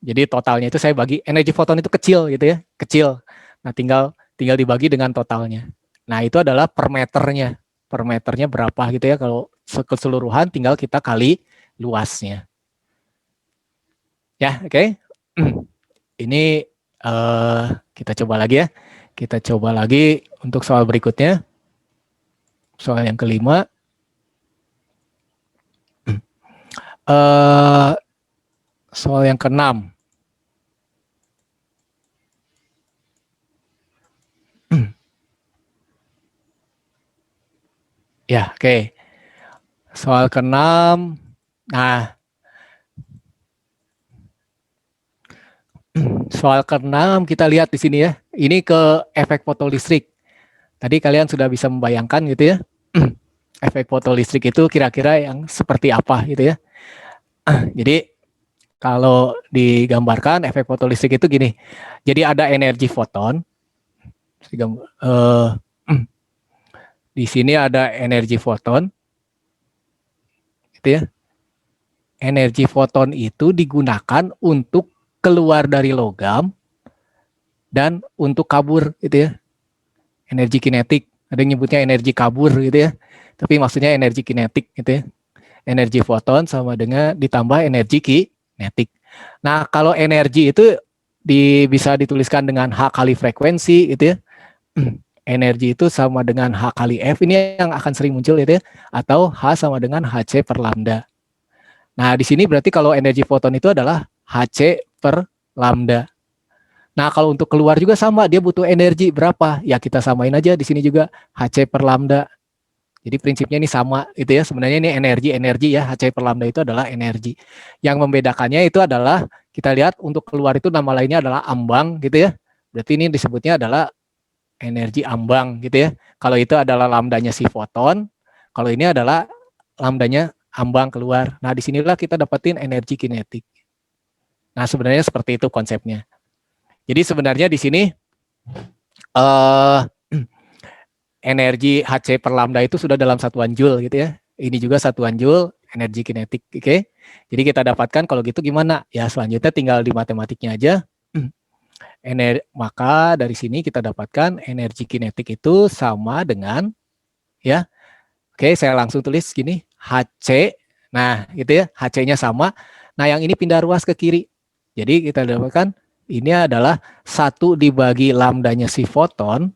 Jadi totalnya itu saya bagi, energi foton itu kecil gitu ya, kecil. Nah, tinggal dibagi dengan totalnya. Nah, itu adalah per meternya. Per meternya berapa gitu ya, kalau keseluruhan tinggal kita kali luasnya. Ya, oke. Ini kita coba lagi ya. Kita coba lagi untuk soal berikutnya. Soal yang kelima. Soal yang keenam. Ya, oke. Soal keenam. Nah, soal keenam kita lihat di sini ya. Ini ke efek fotolistrik. Tadi kalian sudah bisa membayangkan gitu ya. Efek fotolistrik itu kira-kira yang seperti apa gitu ya. Jadi kalau digambarkan efek fotolistrik itu gini. Jadi ada energi foton. Di sini ada energi foton. Gitu ya. Energi foton itu digunakan untuk keluar dari logam dan untuk kabur gitu ya. Energi kinetik. Ada yang nyebutnya energi kabur gitu ya. Tapi maksudnya energi kinetik gitu ya. Energi foton sama dengan ditambah energi kinetik. Nah, kalau energi itu bisa dituliskan dengan H kali frekuensi gitu ya. Energi itu sama dengan H kali F, ini yang akan sering muncul gitu ya. Atau H sama dengan Hc per lambda. Nah, di sini berarti kalau energi foton itu adalah Hc per lambda. Nah, kalau untuk keluar juga sama, dia butuh energi berapa? Ya kita samain aja di sini juga Hc per lambda. Jadi prinsipnya ini sama itu ya. Sebenarnya ini energi ya. Hc per lambda itu adalah energi. Yang membedakannya itu adalah kita lihat untuk keluar itu nama lainnya adalah ambang gitu ya. Berarti ini disebutnya adalah energi ambang gitu ya. Kalau itu adalah lambdanya si foton, kalau ini adalah lambdanya ambang keluar. Nah, disinilah kita dapetin energi kinetik. Nah, sebenarnya seperti itu konsepnya. Jadi sebenarnya di sini energi Hc per lambda itu sudah dalam satuan joule gitu ya. Ini juga satuan joule energi kinetik, oke. Jadi kita dapatkan kalau gitu gimana? Ya selanjutnya tinggal di matematiknya aja. Maka dari sini kita dapatkan energi kinetik itu sama dengan ya. Oke, saya langsung tulis gini, Hc. Nah, gitu ya, Hc-nya sama. Nah, yang ini pindah ruas ke kiri. Jadi kita dapatkan ini adalah 1 dibagi lambdanya si foton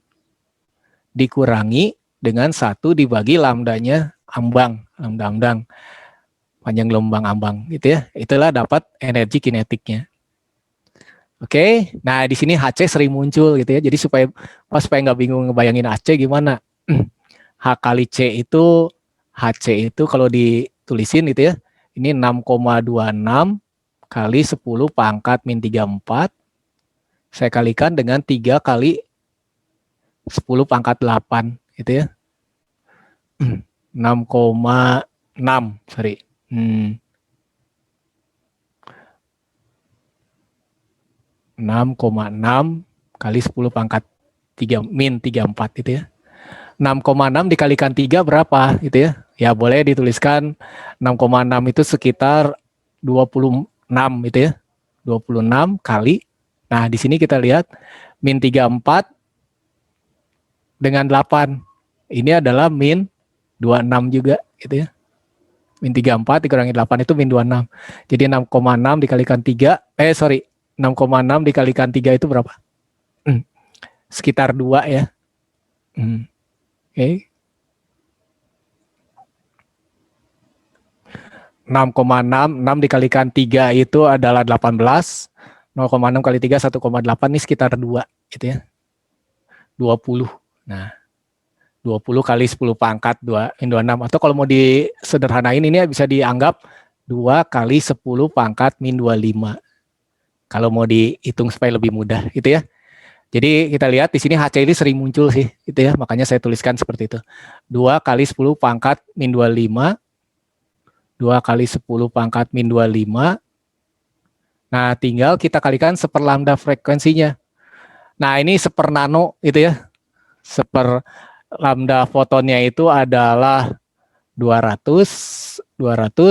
dikurangi dengan 1 dibagi lambdanya ambang, lambda panjang gelombang ambang gitu ya. Itulah dapat energi kinetiknya. Oke, nah di sini Hc sering muncul gitu ya. Jadi supaya nggak bingung ngebayangin Hc gimana. H kali C itu Hc itu kalau ditulisin gitu ya. Ini 6,26 kali 10 pangkat min 34. Saya kalikan dengan 3 kali 10 pangkat 8 gitu ya. 6,6 sorry. 6,6 kali 10 pangkat 3 min 34 gitu ya. 6,6 dikalikan 3 berapa gitu ya. Ya boleh dituliskan 6,6 itu sekitar 26 gitu ya. 26 kali. Nah, di sini kita lihat min 34 dengan 8. Ini adalah min 26 juga gitu ya. Min 34 dikurangi 8 itu min 26. Jadi 6,6 dikalikan 3, 6,6 dikalikan 3 itu berapa? Sekitar 2 ya. Oke. 6,6, 6 dikalikan 3 itu adalah 18. 0,6 kali 3, 1,8, ini sekitar 2 gitu ya. 20. Nah, 20 kali 10 pangkat 2, min 26. Atau kalau mau disederhanain ini bisa dianggap 2 kali 10 pangkat min 25. Kalau mau dihitung supaya lebih mudah gitu ya. Jadi kita lihat di sini HC ini sering muncul sih gitu ya. Makanya saya tuliskan seperti itu. 2 kali 10 pangkat min 25. 2 kali 10 pangkat min 25. Nah, tinggal kita kalikan seper lambda frekuensinya. Nah, ini seper nano itu ya. Seper lambda fotonnya itu adalah 200,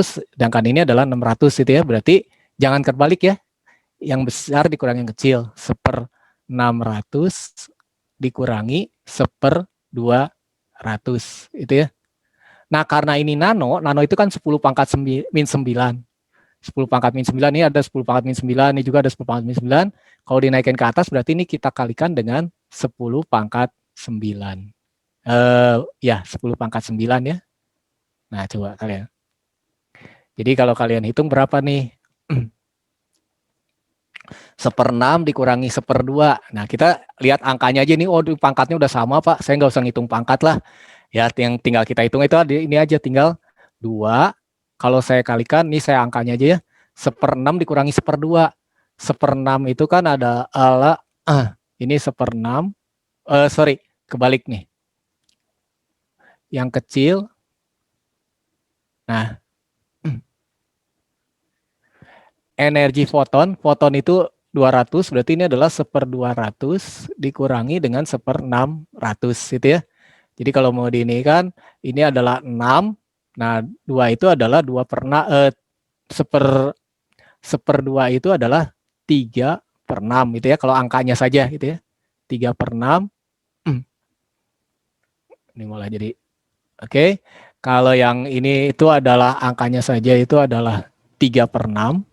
sedangkan ini adalah 600 itu ya. Berarti jangan terbalik ya. Yang besar dikurangi yang kecil. Seper 600 dikurangi seper 200 itu ya. Nah, karena ini nano itu kan 10 pangkat min 9. 10 pangkat min 9 ini ada 10 pangkat min 9, ini juga ada 10 pangkat min 9. Kalau dinaikkan ke atas berarti ini kita kalikan dengan 10 pangkat 9. Ya, 10 pangkat 9 ya. Nah, coba kalian. Jadi kalau kalian hitung berapa nih? Seper 6 dikurangi seper 2. Nah, kita lihat angkanya aja nih. Oh, pangkatnya udah sama, Pak. Saya nggak usah ngitung pangkat lah. Ya, yang tinggal kita hitung itu ini aja, tinggal 2. Kalau saya kalikan, nih saya angkanya aja ya. Seper 6 dikurangi seper 2. Seper 6 itu kan ada ini seper 6. Kebalik nih. Yang kecil. Nah, energi foton itu 200, berarti ini adalah seper 200 dikurangi dengan seper 600 gitu ya. Jadi kalau mau diinikan, ini adalah 6. Nah, 2 itu adalah 2 per seper 2 itu adalah 3 per 6 gitu ya, kalau angkanya saja gitu ya. 3 per 6. Ini malah jadi, oke. Kalau yang ini itu adalah angkanya saja itu adalah 3 per 6.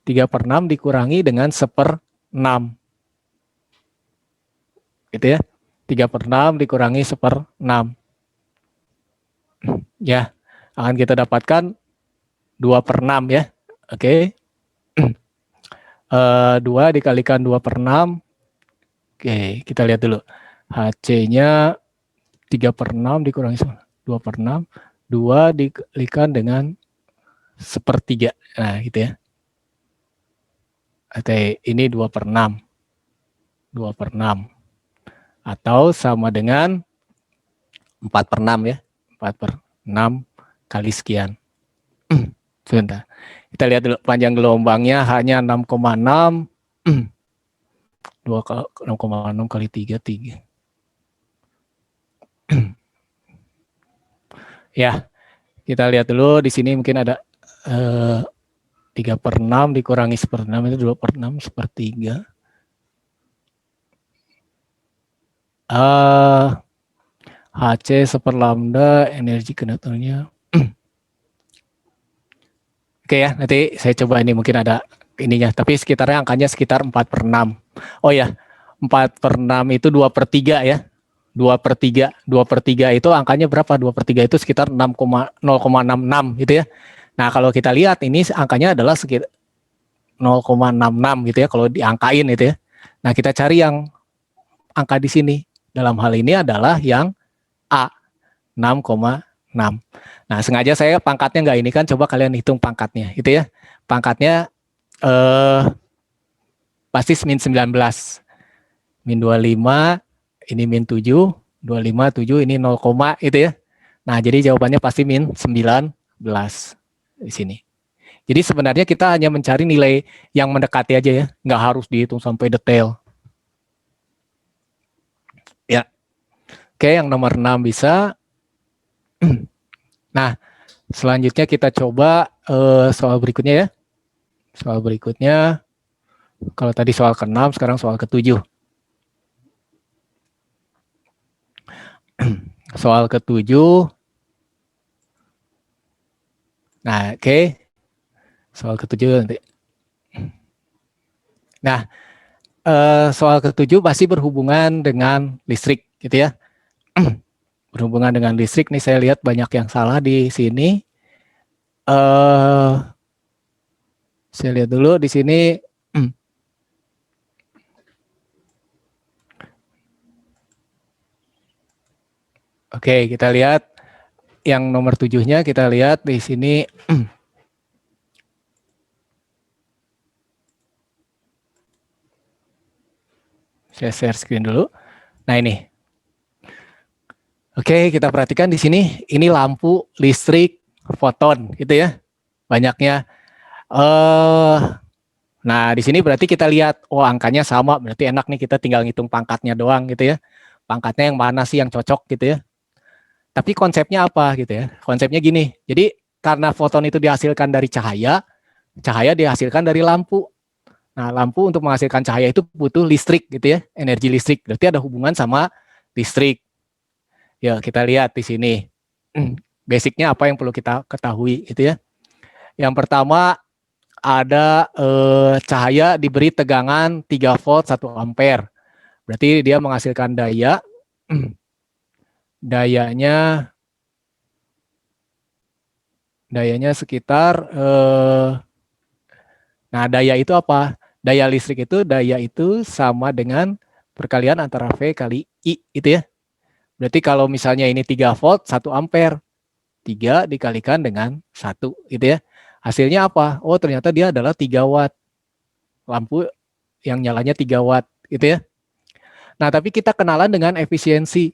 3 per 6 dikurangi dengan seper 6. Gitu ya. 3 per 6 dikurangi seper 6. Ya, akan kita dapatkan 2 per 6 ya. Oke. 2 dikalikan 2 per 6. Oke, kita lihat dulu. HC-nya 3 per 6 dikurangi 2 per 6. 2 dikalikan dengan sepertiga. Nah, gitu ya. Oke, ini 2 per 6. 2 per 6. Atau sama dengan 4 per 6 ya. 4 per 6 kali sekian. Sebentar. Kita lihat dulu panjang gelombangnya hanya 6,6. 6,6 kali 3, 3. Ya, kita lihat dulu di sini mungkin ada 3 per 6 dikurangi seper 6 itu 2 per 6 sepertiga. HC seper lambda, energi konektornya. Oke ya, nanti saya coba ini mungkin ada ininya. Tapi sekitarnya angkanya sekitar 4 per 6. Oh ya, 4 per 6 itu 2 per 3 ya. 2 per 3. 2 per 3 itu angkanya berapa? 2 per 3 itu sekitar 0,66 gitu ya. Nah, kalau kita lihat ini angkanya adalah sekitar 0,66 gitu ya kalau diangkain gitu ya. Nah, kita cari yang angka di sini. Dalam hal ini adalah yang A, 6,6. Nah, sengaja saya pangkatnya nggak ini kan, coba kalian hitung pangkatnya gitu ya. Pangkatnya pasti min 19. Min 25, ini min 7, 25, 7, ini 0, itu ya. Nah, jadi jawabannya pasti min 19 di sini. Jadi sebenarnya kita hanya mencari nilai yang mendekati aja ya, nggak harus dihitung sampai detail. Ya, oke, yang nomor 6 bisa. Nah, selanjutnya kita coba soal berikutnya ya. Soal berikutnya, kalau tadi soal ke-6, sekarang soal ke-7. Soal ke-7, Nah, oke. Soal ketujuh nanti. Nah, soal ketujuh masih berhubungan dengan listrik gitu ya. Berhubungan dengan listrik nih, saya lihat banyak yang salah di sini. Saya lihat dulu di sini. Oke, kita lihat yang nomor 7-nya, kita lihat di sini. Saya share screen dulu. Nah, ini. Oke, kita perhatikan di sini. Ini lampu, listrik, foton gitu ya. Banyaknya. Nah, di sini berarti kita lihat, oh angkanya sama, berarti enak nih, kita tinggal ngitung pangkatnya doang gitu ya. Pangkatnya yang mana sih yang cocok gitu ya. Tapi konsepnya apa gitu ya? Konsepnya gini, jadi karena foton itu dihasilkan dari cahaya, cahaya dihasilkan dari lampu. Nah, lampu untuk menghasilkan cahaya itu butuh listrik gitu ya, energi listrik. Berarti ada hubungan sama listrik. Ya, kita lihat di sini. Basicnya apa yang perlu kita ketahui gitu ya. Yang pertama, ada cahaya diberi tegangan 3 volt 1 ampere. Berarti dia menghasilkan daya. Dayanya sekitar nah, daya itu apa? Daya listrik itu, daya itu sama dengan perkalian antara V kali I itu ya. Berarti kalau misalnya ini 3 volt 1 ampere, 3 dikalikan dengan 1 gitu ya. Hasilnya apa? Oh, ternyata dia adalah 3 watt. Lampu yang nyalanya 3 watt gitu ya. Nah, tapi kita kenalan dengan efisiensi.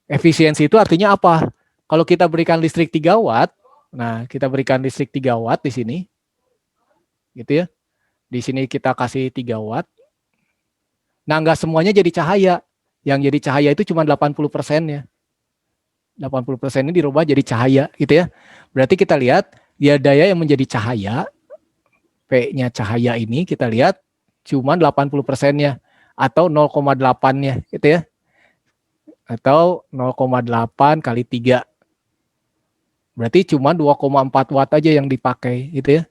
Efisiensi itu artinya apa? Kalau kita berikan listrik 3 watt, nah kita berikan listrik 3 watt di sini, gitu ya. Di sini kita kasih 3 watt. Nah, nggak semuanya jadi cahaya. Yang jadi cahaya itu cuma 80%-nya. 80%-nya dirubah jadi cahaya, gitu ya. Berarti kita lihat, ya daya yang menjadi cahaya, P-nya cahaya ini kita lihat cuma 80%-nya atau 0,8-nya, gitu ya. Atau 0,8 kali 3. Berarti cuma 2,4 watt aja yang dipakai, gitu ya.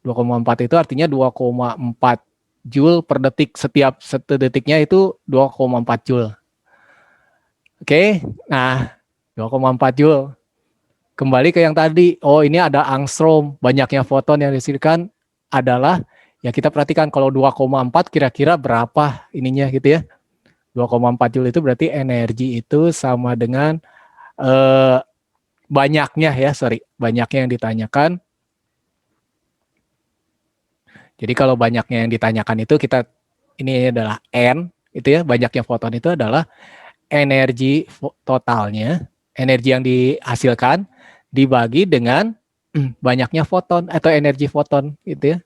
2,4 itu artinya 2,4 joule per detik. Setiap 1 detiknya itu 2,4 joule. Oke, nah 2,4 joule. Kembali ke yang tadi, oh ini ada angstrom, banyaknya foton yang dihasilkan adalah, ya kita perhatikan kalau 2,4 kira-kira berapa ininya gitu ya. 2,4 joule itu berarti energi itu sama dengan banyaknya yang ditanyakan. Jadi kalau banyaknya yang ditanyakan itu ini adalah N, itu ya, banyaknya foton itu adalah energi totalnya, energi yang dihasilkan dibagi dengan banyaknya foton atau energi foton gitu ya.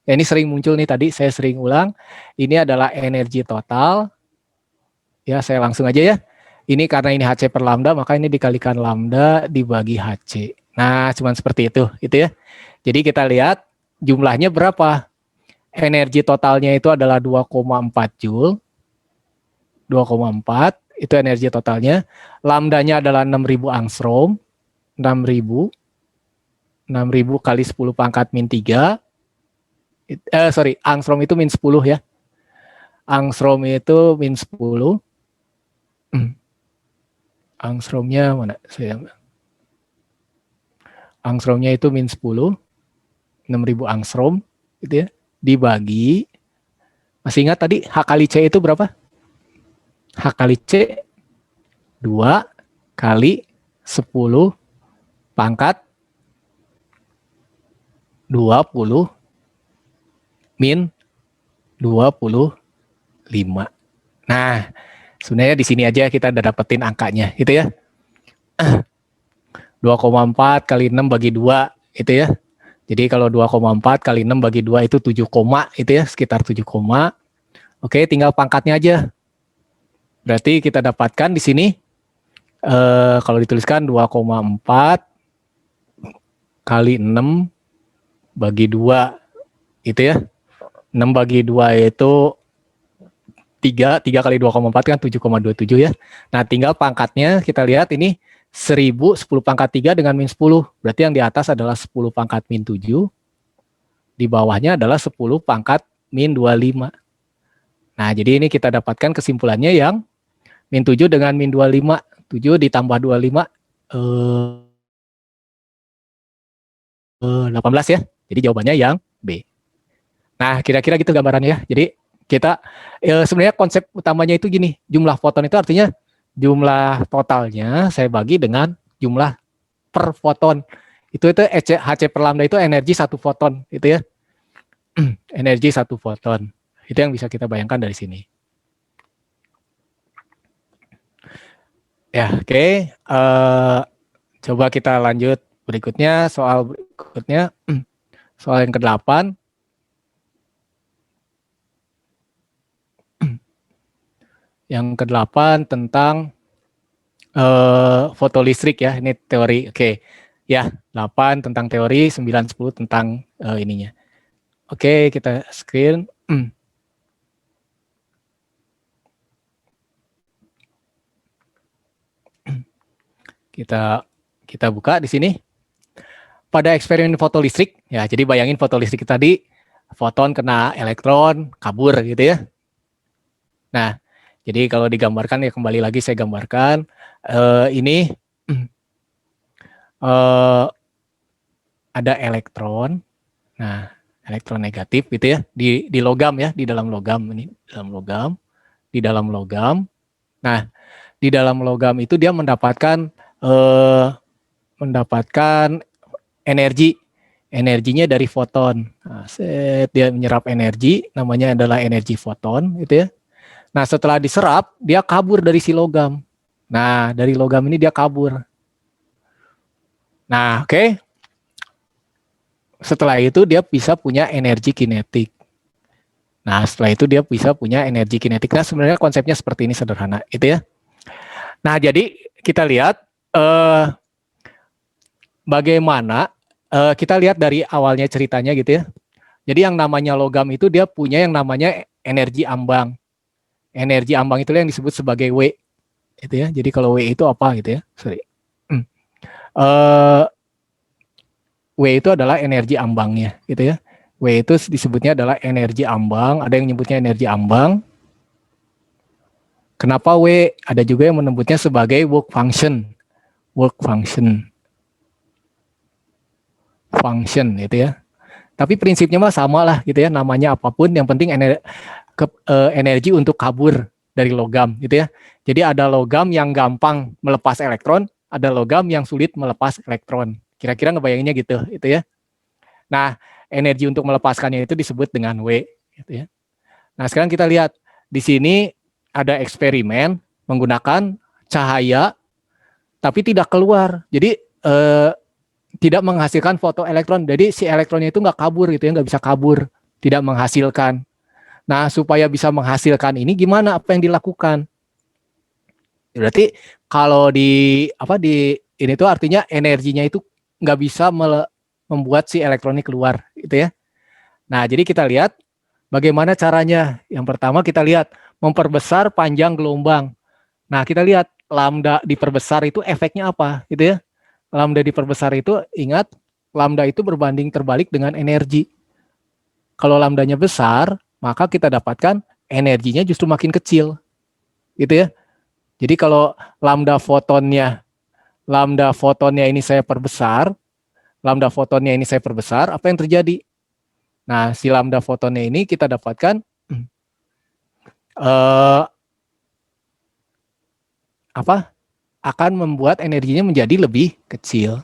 Ya, ini sering muncul nih tadi, saya sering ulang. Ini adalah energi total. Ya, saya langsung aja ya. Ini karena ini HC per lambda, maka ini dikalikan lambda dibagi HC. Nah, cuman seperti itu, gitu ya. Jadi kita lihat jumlahnya berapa. Energi totalnya itu adalah 2,4 joule. 2,4 itu energi totalnya. Lambdanya adalah 6.000 angstrom. 6.000 kali 10 pangkat min 3. Angstrom itu min 10 ya. Angstrom itu min 10. Angstromnya mana? Angstromnya itu min 10. 6.000 angstrom gitu ya. Dibagi, masih ingat tadi H kali C itu berapa? H kali C 2 kali 10 pangkat 20 min 25. Nah, sebenarnya di sini aja kita udah dapetin angkanya gitu ya. 2,4 kali 6 bagi 2 itu ya. Jadi kalau 2,4 kali 6 bagi 2 itu 7, itu ya, sekitar 7. Oke, tinggal pangkatnya aja. Berarti kita dapatkan di sini kalau dituliskan 2,4 kali 6 bagi 2 itu ya. 6 bagi 2 itu 3 kali 2,4 kan 7,27 ya. Nah, tinggal pangkatnya kita lihat ini 1000 10 pangkat 3 dengan min 10. Berarti yang di atas adalah 10 pangkat min 7. Di bawahnya adalah 10 pangkat min 25. Nah, jadi ini kita dapatkan kesimpulannya yang min 7 dengan min 25. 7 ditambah 25, 18 ya. Jadi jawabannya yang B. Nah, kira-kira gitu gambarannya ya. Jadi kita sebenarnya konsep utamanya itu gini, jumlah foton itu artinya jumlah totalnya saya bagi dengan jumlah per foton. Itu HC per lambda itu energi satu foton, itu ya. Energi satu foton. Itu yang bisa kita bayangkan dari sini. Ya, oke. Coba kita lanjut berikutnya, soal berikutnya. Soal yang ke-8. Yang ke-8 tentang fotolistrik ya, ini teori. Oke. Ya, 8 tentang teori, 9 10 tentang ininya. Oke, kita screen. Kita buka di sini. Pada eksperimen fotolistrik, ya jadi bayangin fotolistrik tadi, foton kena elektron, kabur gitu ya. Nah, jadi kalau digambarkan ya kembali lagi saya gambarkan ini ada elektron. Nah, elektron negatif gitu ya di logam ya, di dalam logam ini, di dalam logam. Nah, di dalam logam itu dia mendapatkan energinya dari foton. Nah, dia menyerap energi, namanya adalah energi foton gitu ya. Nah, setelah diserap, dia kabur dari si logam. Nah, dari logam ini dia kabur. Nah, oke. Setelah itu dia bisa punya energi kinetik. Nah, setelah itu dia bisa punya energi kinetik. Nah, sebenarnya konsepnya seperti ini, sederhana, itu ya. Nah, jadi kita lihat bagaimana kita lihat dari awalnya ceritanya gitu ya. Jadi yang namanya logam itu dia punya yang namanya energi ambang. Energi ambang itu yang disebut sebagai W. Itu ya. Jadi kalau W itu apa gitu ya? Sorry. W itu adalah energi ambangnya gitu ya. W itu disebutnya adalah energi ambang, ada yang menyebutnya energi ambang. Kenapa W? Ada juga yang menyebutnya sebagai work function. Work function gitu ya. Tapi prinsipnya mah sama lah gitu ya, namanya apapun yang penting energi untuk kabur dari logam gitu ya. Jadi ada logam yang gampang melepas elektron, ada logam yang sulit melepas elektron. Kira-kira ngebayanginnya gitu, itu ya. Nah, energi untuk melepaskannya itu disebut dengan W gitu ya. Nah, sekarang kita lihat di sini ada eksperimen menggunakan cahaya tapi tidak keluar. Jadi tidak menghasilkan fotoelektron. Jadi si elektronnya itu nggak kabur gitu ya, nggak bisa kabur, tidak menghasilkan. Nah, supaya bisa menghasilkan ini gimana? Apa yang dilakukan? Berarti kalau di ini tuh artinya energinya itu nggak bisa membuat si elektronik keluar, gitu ya. Nah, jadi kita lihat bagaimana caranya. Yang pertama kita lihat memperbesar panjang gelombang. Nah, kita lihat lambda diperbesar itu efeknya apa, gitu ya. Lambda diperbesar itu, ingat, lambda itu berbanding terbalik dengan energi. Kalau lambdanya besar, maka kita dapatkan energinya justru makin kecil, gitu ya. Jadi kalau lambda fotonnya ini saya perbesar, apa yang terjadi? Nah, si lambda fotonnya ini kita dapatkan akan membuat energinya menjadi lebih kecil.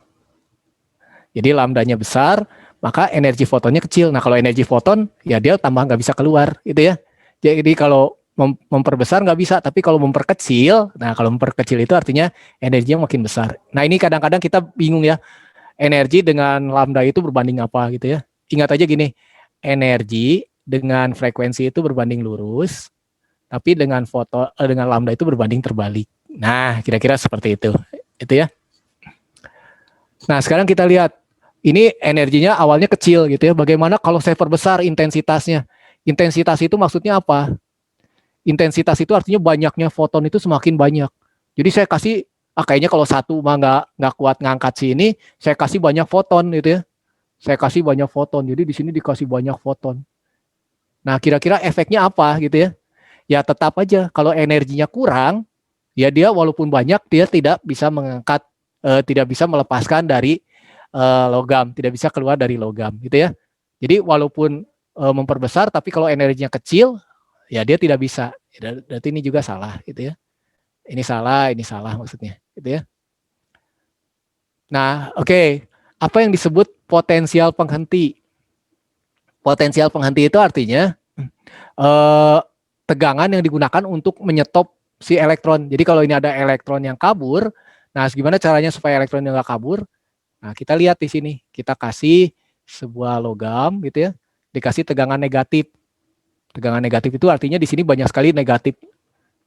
Jadi lambdanya besar, maka energi fotonnya kecil. Nah, kalau energi foton, ya dia tambah nggak bisa keluar, gitu ya. Jadi kalau memperbesar nggak bisa, tapi kalau memperkecil, nah kalau memperkecil itu artinya energinya makin besar. Nah, ini kadang-kadang kita bingung ya, energi dengan lambda itu berbanding apa gitu ya. Ingat aja gini, energi dengan frekuensi itu berbanding lurus, tapi dengan lambda itu berbanding terbalik. Nah, kira-kira seperti itu ya. Nah, sekarang kita lihat, ini energinya awalnya kecil gitu ya. Bagaimana kalau saya perbesar intensitasnya? Intensitas itu maksudnya apa? Intensitas itu artinya banyaknya foton itu semakin banyak. Jadi saya kasih kayaknya kalau satu mah nggak kuat ngangkat sini, saya kasih banyak foton gitu ya. Saya kasih banyak foton. Jadi di sini dikasih banyak foton. Nah, kira-kira efeknya apa gitu ya? Ya tetap aja kalau energinya kurang, ya dia walaupun banyak dia tidak bisa mengangkat, tidak bisa melepaskan dari logam, tidak bisa keluar dari logam gitu ya. Jadi walaupun memperbesar, tapi kalau energinya kecil, ya dia tidak bisa. Berarti ini juga salah gitu ya. Ini salah maksudnya gitu ya. Nah, oke. Apa yang disebut potensial penghenti? Potensial penghenti itu artinya eh, tegangan yang digunakan untuk menyetop si elektron. Jadi kalau ini ada elektron yang kabur, nah gimana caranya supaya elektron yang nggak kabur? Nah kita lihat di sini, kita kasih sebuah logam gitu ya, dikasih tegangan negatif. Tegangan negatif itu artinya di sini banyak sekali negatif,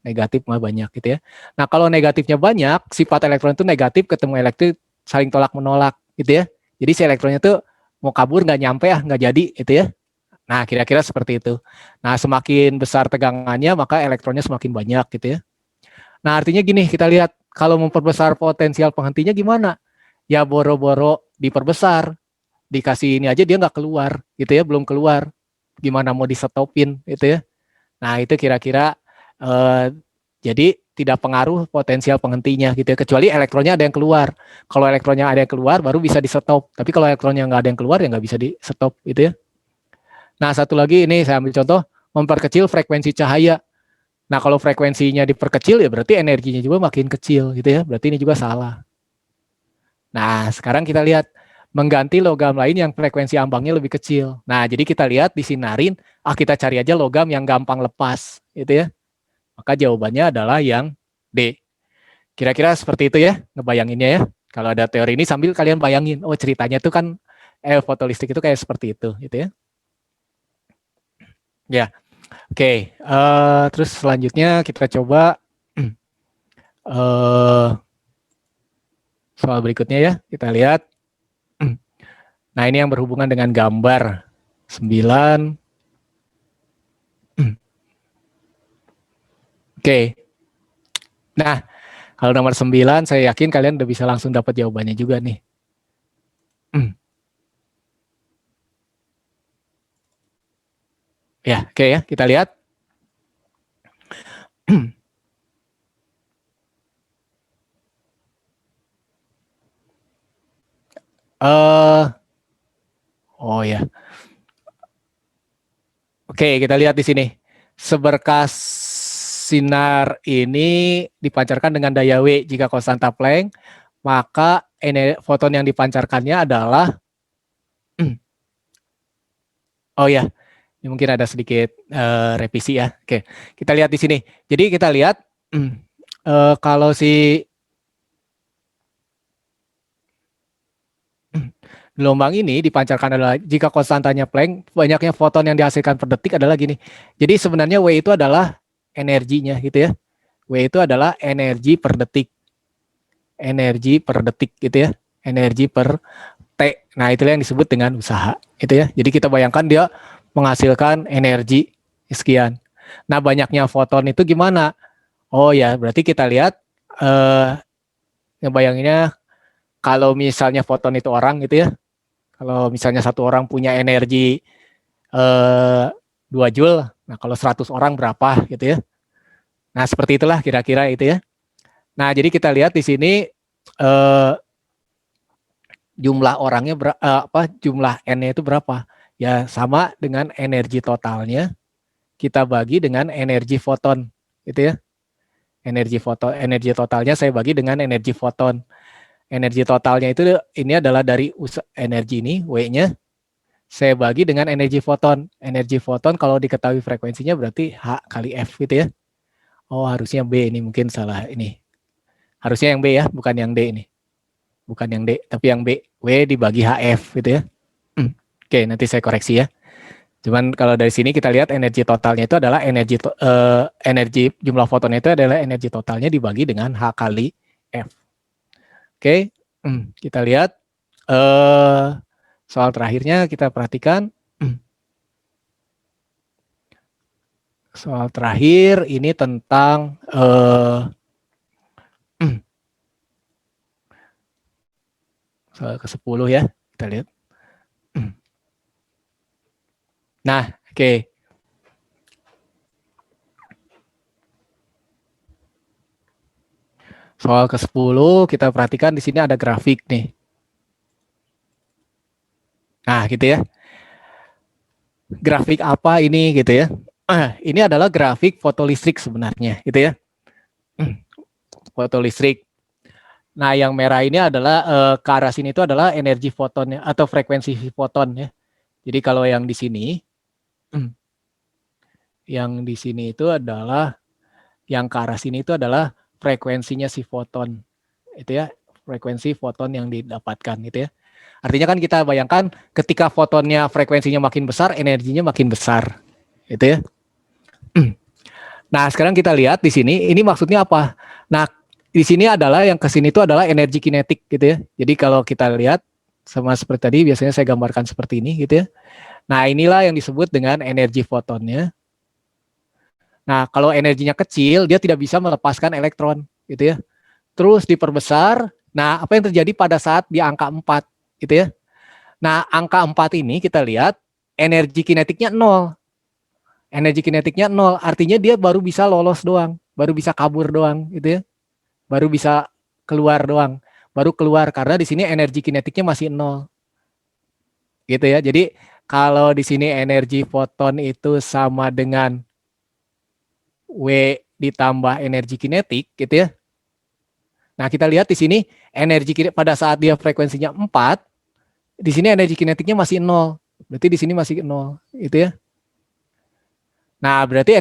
negatif mah banyak gitu ya. Nah kalau negatifnya banyak, sifat elektron itu negatif ketemu elektron saling tolak menolak gitu ya. Jadi si elektronnya tuh mau kabur nggak nyampe nggak jadi itu ya. Nah, kira-kira seperti itu. Nah, semakin besar tegangannya, maka elektronnya semakin banyak gitu ya. Nah, artinya gini, kita lihat kalau memperbesar potensial penghentinya gimana? Ya boro-boro diperbesar, dikasih ini aja dia nggak keluar gitu ya, belum keluar. Gimana mau disetopin gitu ya. Nah, itu kira-kira jadi tidak pengaruh potensial penghentinya gitu ya, kecuali elektronnya ada yang keluar. Kalau elektronnya ada yang keluar, baru bisa disetop. Tapi kalau elektronnya nggak ada yang keluar, ya nggak bisa disetop gitu ya. Nah, satu lagi ini saya ambil contoh, memperkecil frekuensi cahaya. Nah, kalau frekuensinya diperkecil ya berarti energinya juga makin kecil gitu ya. Berarti ini juga salah. Nah, sekarang kita lihat mengganti logam lain yang frekuensi ambangnya lebih kecil. Nah, jadi kita lihat di sinarin, kita cari aja logam yang gampang lepas gitu ya. Maka jawabannya adalah yang D. Kira-kira seperti itu ya, ngebayanginnya ya. Kalau ada teori ini sambil kalian bayangin, oh ceritanya itu kan fotolistrik itu kayak seperti itu gitu ya. Ya. Oke, terus selanjutnya kita coba soal berikutnya ya. Kita lihat. Nah, ini yang berhubungan dengan gambar 9. Oke. Nah, kalau nomor 9 saya yakin kalian udah bisa langsung dapat jawabannya juga nih. Ya, oke ya, kita lihat. Oh ya. Oke, kita lihat di sini. Seberkas sinar ini dipancarkan dengan daya W jika konstanta Planck, maka foton yang dipancarkannya adalah oh ya, ini mungkin ada sedikit revisi ya. Oke, kita lihat di sini. Jadi kita lihat kalau si gelombang ini dipancarkan adalah jika konstantanya Planck, banyaknya foton yang dihasilkan per detik adalah gini. Jadi sebenarnya W itu adalah energinya gitu ya. W itu adalah energi per detik. Energi per detik gitu ya. Energi per T. Nah, itulah yang disebut dengan usaha itu ya. Jadi kita bayangkan dia menghasilkan energi sekian. Nah, banyaknya foton itu gimana? Oh ya, berarti kita lihat ngebayanginnya kalau misalnya foton itu orang gitu ya. Kalau misalnya satu orang punya energi 2 Joule, nah kalau 100 orang berapa gitu ya. Nah, seperti itulah kira-kira itu ya. Nah, jadi kita lihat di sini eh, jumlah orangnya jumlah N-nya itu berapa? Ya sama dengan energi totalnya kita bagi dengan energi foton gitu ya. Energi totalnya saya bagi dengan energi foton. Energi totalnya itu ini adalah dari energi ini W-nya saya bagi dengan energi foton. Energi foton kalau diketahui frekuensinya berarti H kali F gitu ya. Oh, harusnya B ini mungkin salah ini. Harusnya yang B ya, bukan yang D ini. Bukan yang D, tapi yang B. W dibagi HF gitu ya. Oke, nanti saya koreksi ya. Cuman kalau dari sini kita lihat energi totalnya itu adalah energi jumlah fotonnya itu adalah energi totalnya dibagi dengan H kali F. Oke, kita lihat soal terakhirnya kita perhatikan. Soal terakhir ini tentang Soal ke-10 ya, kita lihat. Nah, oke. Soal ke-10 kita perhatikan di sini ada grafik nih. Nah, gitu ya. Grafik apa ini gitu ya? Ini adalah grafik fotolistrik sebenarnya, gitu ya. Fotolistrik. Nah, yang merah ini adalah ke arah sini itu adalah energi fotonnya atau frekuensi foton ya. Jadi kalau yang di sini, itu adalah yang ke arah sini itu adalah frekuensinya si foton, itu ya, frekuensi foton yang didapatkan, gitu ya. Artinya kan kita bayangkan ketika fotonnya frekuensinya makin besar, energinya makin besar, gitu ya. Nah, sekarang kita lihat di sini, ini maksudnya apa? Nah, di sini adalah yang ke sini itu adalah energi kinetik gitu ya. Jadi kalau kita lihat sama seperti tadi, biasanya saya gambarkan seperti ini gitu ya. Nah, inilah yang disebut dengan energi fotonnya. Nah, kalau energinya kecil, dia tidak bisa melepaskan elektron gitu ya. Terus diperbesar. Nah, apa yang terjadi pada saat di angka 4 gitu ya. Nah, angka 4 ini kita lihat energi kinetiknya 0. Energi kinetiknya 0, artinya dia baru bisa lolos doang, baru bisa kabur doang gitu ya. Baru bisa keluar doang. Baru keluar karena di sini energi kinetiknya masih 0. Gitu ya. Jadi kalau di sini energi foton itu sama dengan W ditambah energi kinetik gitu ya. Nah, kita lihat di sini energi pada saat dia frekuensinya 4, di sini energi kinetiknya masih 0. Berarti di sini masih 0 gitu ya. Nah, berarti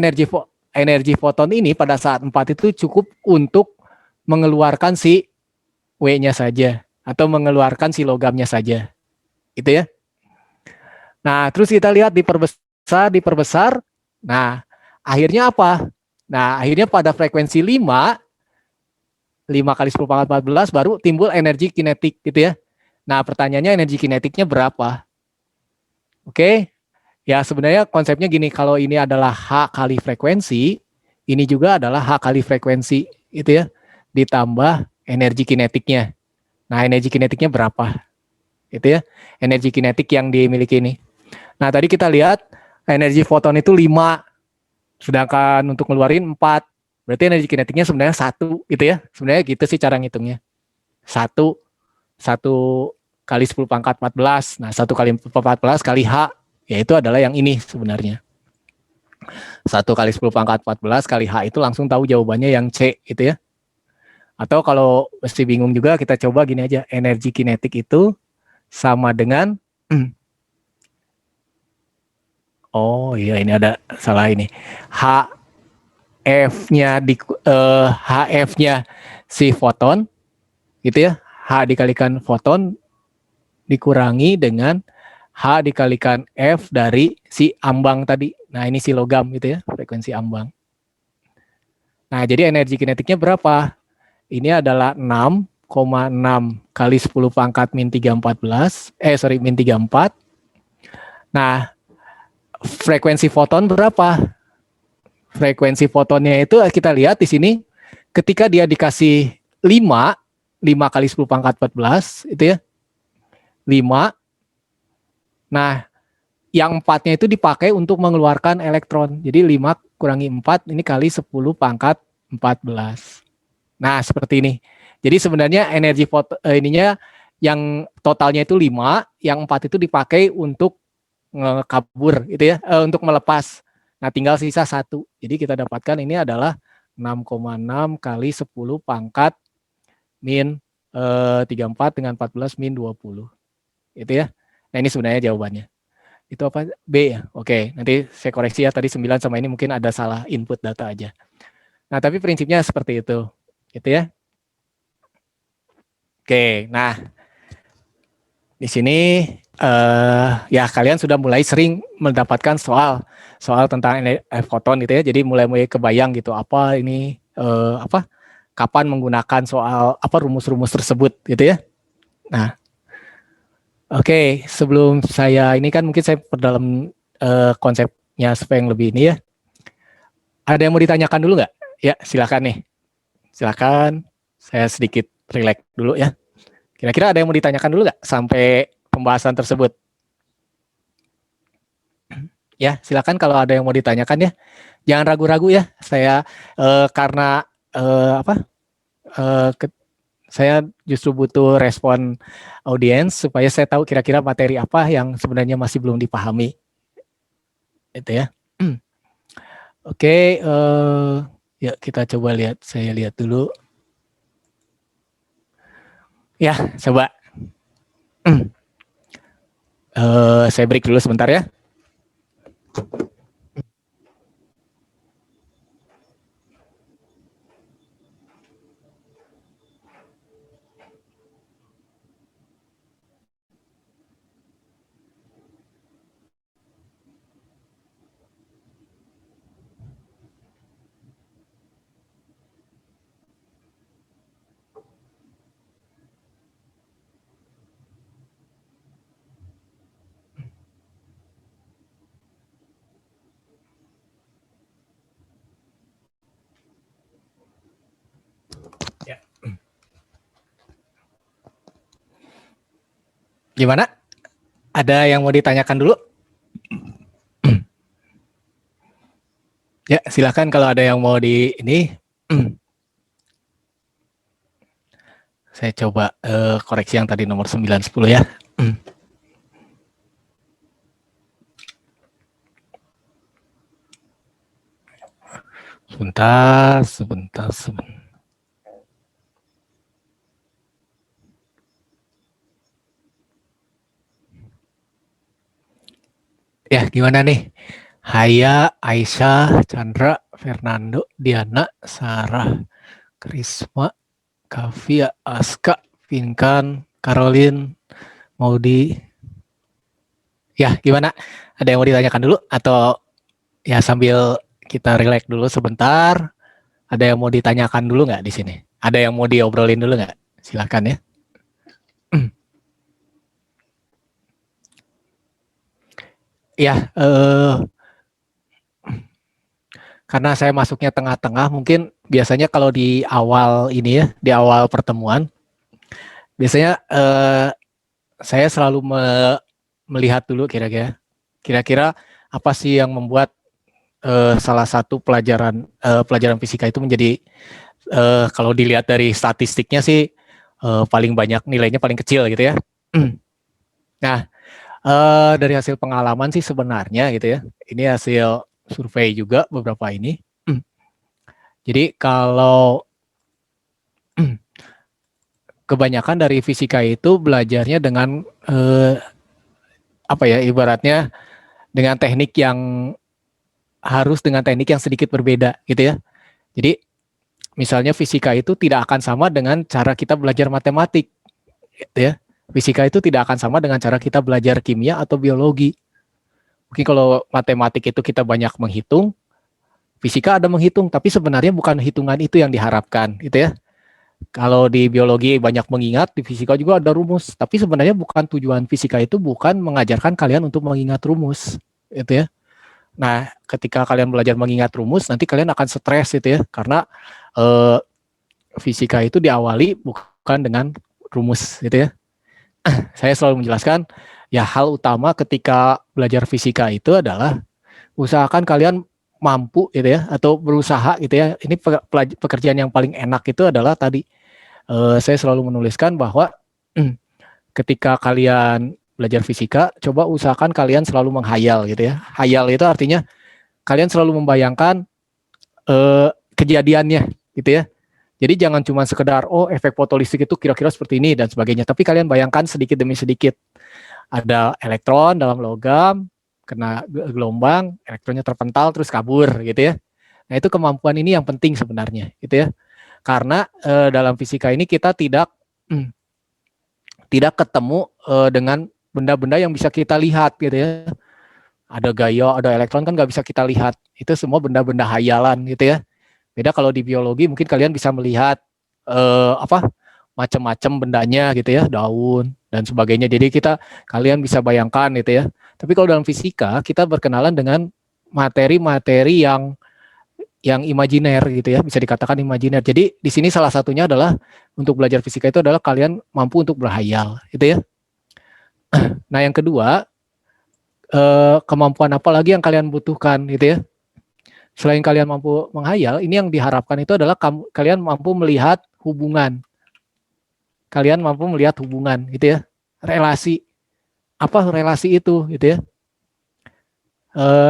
energi foton ini pada saat 4 itu cukup untuk mengeluarkan si W-nya saja atau mengeluarkan si logamnya saja. Gitu ya. Nah, terus kita lihat diperbesar. Nah, akhirnya apa? Nah, akhirnya pada frekuensi 5 kali 10 pangkat 14 baru timbul energi kinetik gitu ya. Nah, pertanyaannya energi kinetiknya berapa? Oke. Ya, sebenarnya konsepnya gini, kalau ini adalah H kali frekuensi, ini juga adalah H kali frekuensi itu ya, ditambah energi kinetiknya. Nah, energi kinetiknya berapa? Itu ya, energi kinetik yang dimiliki ini. Nah, tadi kita lihat energi foton itu 5, sedangkan untuk ngeluarin 4. Berarti energi kinetiknya sebenarnya 1 gitu ya. Sebenarnya gitu sih cara ngitungnya. 1 kali 10 pangkat 14. Nah, 1 kali 14 kali H, yaitu adalah yang ini sebenarnya. 1 kali 10 pangkat 14 kali H itu langsung tahu jawabannya yang C gitu ya. Atau kalau mesti bingung juga, kita coba gini aja, energi kinetik itu sama dengan oh iya, ini ada salah ini. HF-nya HF-nya si foton gitu ya. H dikalikan foton dikurangi dengan H dikalikan F dari si ambang tadi. Nah, ini si logam gitu ya, frekuensi ambang. Nah, jadi energi kinetiknya berapa? Ini adalah 6,6 kali 10 pangkat min 314, min 34. Nah, frekuensi foton berapa? Frekuensi fotonnya itu kita lihat di sini, ketika dia dikasih 5 kali 10 pangkat 14, itu ya, 5. Nah, yang 4-nya itu dipakai untuk mengeluarkan elektron. Jadi 5 kurangi 4, ini kali 10 pangkat 14. Nah, seperti ini. Jadi sebenarnya energi ininya yang totalnya itu 5, yang 4 itu dipakai untuk kabur gitu ya, untuk melepas. Nah, tinggal sisa 1. Jadi kita dapatkan ini adalah 6,6 kali 10 pangkat min 34 dengan 14 min 20. Itu ya. Nah, ini sebenarnya jawabannya. Itu apa? B ya? Oke, nanti saya koreksi ya, tadi 9 sama ini mungkin ada salah input data aja. Nah, tapi prinsipnya seperti itu. Gitu ya. Oke, nah di sini ya kalian sudah mulai sering mendapatkan soal tentang foton gitu ya. Jadi mulai kebayang gitu apa ini kapan menggunakan soal rumus-rumus tersebut gitu ya. Nah, oke, sebelum saya ini kan mungkin saya perdalam konsepnya supaya yang lebih ini ya. Ada yang mau ditanyakan dulu nggak? Ya, silakan nih. Silakan. Saya sedikit relax dulu ya. Kira-kira ada yang mau ditanyakan dulu nggak sampai pembahasan tersebut? Ya, silakan kalau ada yang mau ditanyakan ya. Jangan ragu-ragu ya. Saya karena apa? Saya justru butuh respon audiens supaya saya tahu kira-kira materi apa yang sebenarnya masih belum dipahami. Itu ya. Oke, ya kita coba lihat. Saya lihat dulu. Ya, coba. Saya break dulu sebentar ya. Ya. Gimana? Ada yang mau ditanyakan dulu? Ya, silakan kalau ada yang mau di ini. Saya coba koreksi yang tadi nomor 910 ya. Sebentar. Ya, gimana nih? Haya, Aisyah, Chandra, Fernando, Diana, Sarah, Krisma, Kavia, Aska, Pinkan, Caroline, Maudi. Ya, gimana? Ada yang mau ditanyakan dulu? Atau ya sambil kita relax dulu sebentar? Ada yang mau ditanyakan dulu nggak di sini? Ada yang mau diobrolin dulu nggak? Silakan ya. Ya, karena saya masuknya tengah-tengah, mungkin biasanya kalau di awal ini ya, di awal pertemuan, biasanya saya selalu melihat dulu kira-kira apa sih yang membuat salah satu pelajaran fisika itu menjadi kalau dilihat dari statistiknya sih paling banyak nilainya paling kecil gitu ya. Nah, dari hasil pengalaman sih sebenarnya gitu ya. Ini hasil survei juga beberapa ini. Jadi kalau kebanyakan dari fisika itu belajarnya dengan apa ya, ibaratnya dengan teknik yang sedikit berbeda gitu ya. Jadi misalnya fisika itu tidak akan sama dengan cara kita belajar matematik gitu ya. Fisika itu tidak akan sama dengan cara kita belajar kimia atau biologi. Mungkin kalau matematik itu kita banyak menghitung, fisika ada menghitung, tapi sebenarnya bukan hitungan itu yang diharapkan gitu ya. Kalau di biologi banyak mengingat, di fisika juga ada rumus. Tapi sebenarnya bukan tujuan fisika itu bukan mengajarkan kalian untuk mengingat rumus, gitu ya. Nah, ketika kalian belajar mengingat rumus, nanti kalian akan stres gitu ya, karena fisika itu diawali bukan dengan rumus, gitu ya. Saya selalu menjelaskan, ya hal utama ketika belajar fisika itu adalah usahakan kalian mampu gitu ya, atau berusaha gitu ya. Ini pekerjaan yang paling enak itu adalah tadi saya selalu menuliskan bahwa ketika kalian belajar fisika, coba usahakan kalian selalu menghayal gitu ya. Hayal itu artinya kalian selalu membayangkan kejadiannya gitu ya. Jadi jangan cuma sekedar efek fotolistrik itu kira-kira seperti ini dan sebagainya, tapi kalian bayangkan sedikit demi sedikit. Ada elektron dalam logam, kena gelombang, elektronnya terpental terus kabur gitu ya. Nah, itu kemampuan ini yang penting sebenarnya gitu ya. Karena dalam fisika ini kita tidak ketemu dengan benda-benda yang bisa kita lihat gitu ya. Ada gaya, ada elektron kan nggak bisa kita lihat. Itu semua benda-benda hayalan gitu ya. Beda kalau di biologi mungkin kalian bisa melihat macam-macam bendanya gitu ya, daun dan sebagainya. Jadi kalian bisa bayangkan gitu ya. Tapi kalau dalam fisika kita berkenalan dengan materi-materi yang imajiner gitu ya, bisa dikatakan imajiner. Jadi di sini salah satunya adalah untuk belajar fisika itu adalah kalian mampu untuk berhayal, gitu ya. Nah, yang kedua, kemampuan apa lagi yang kalian butuhkan gitu ya. Selain kalian mampu menghayal, ini yang diharapkan itu adalah kalian mampu melihat hubungan. Kalian mampu melihat hubungan gitu ya. Relasi. Apa relasi itu gitu ya.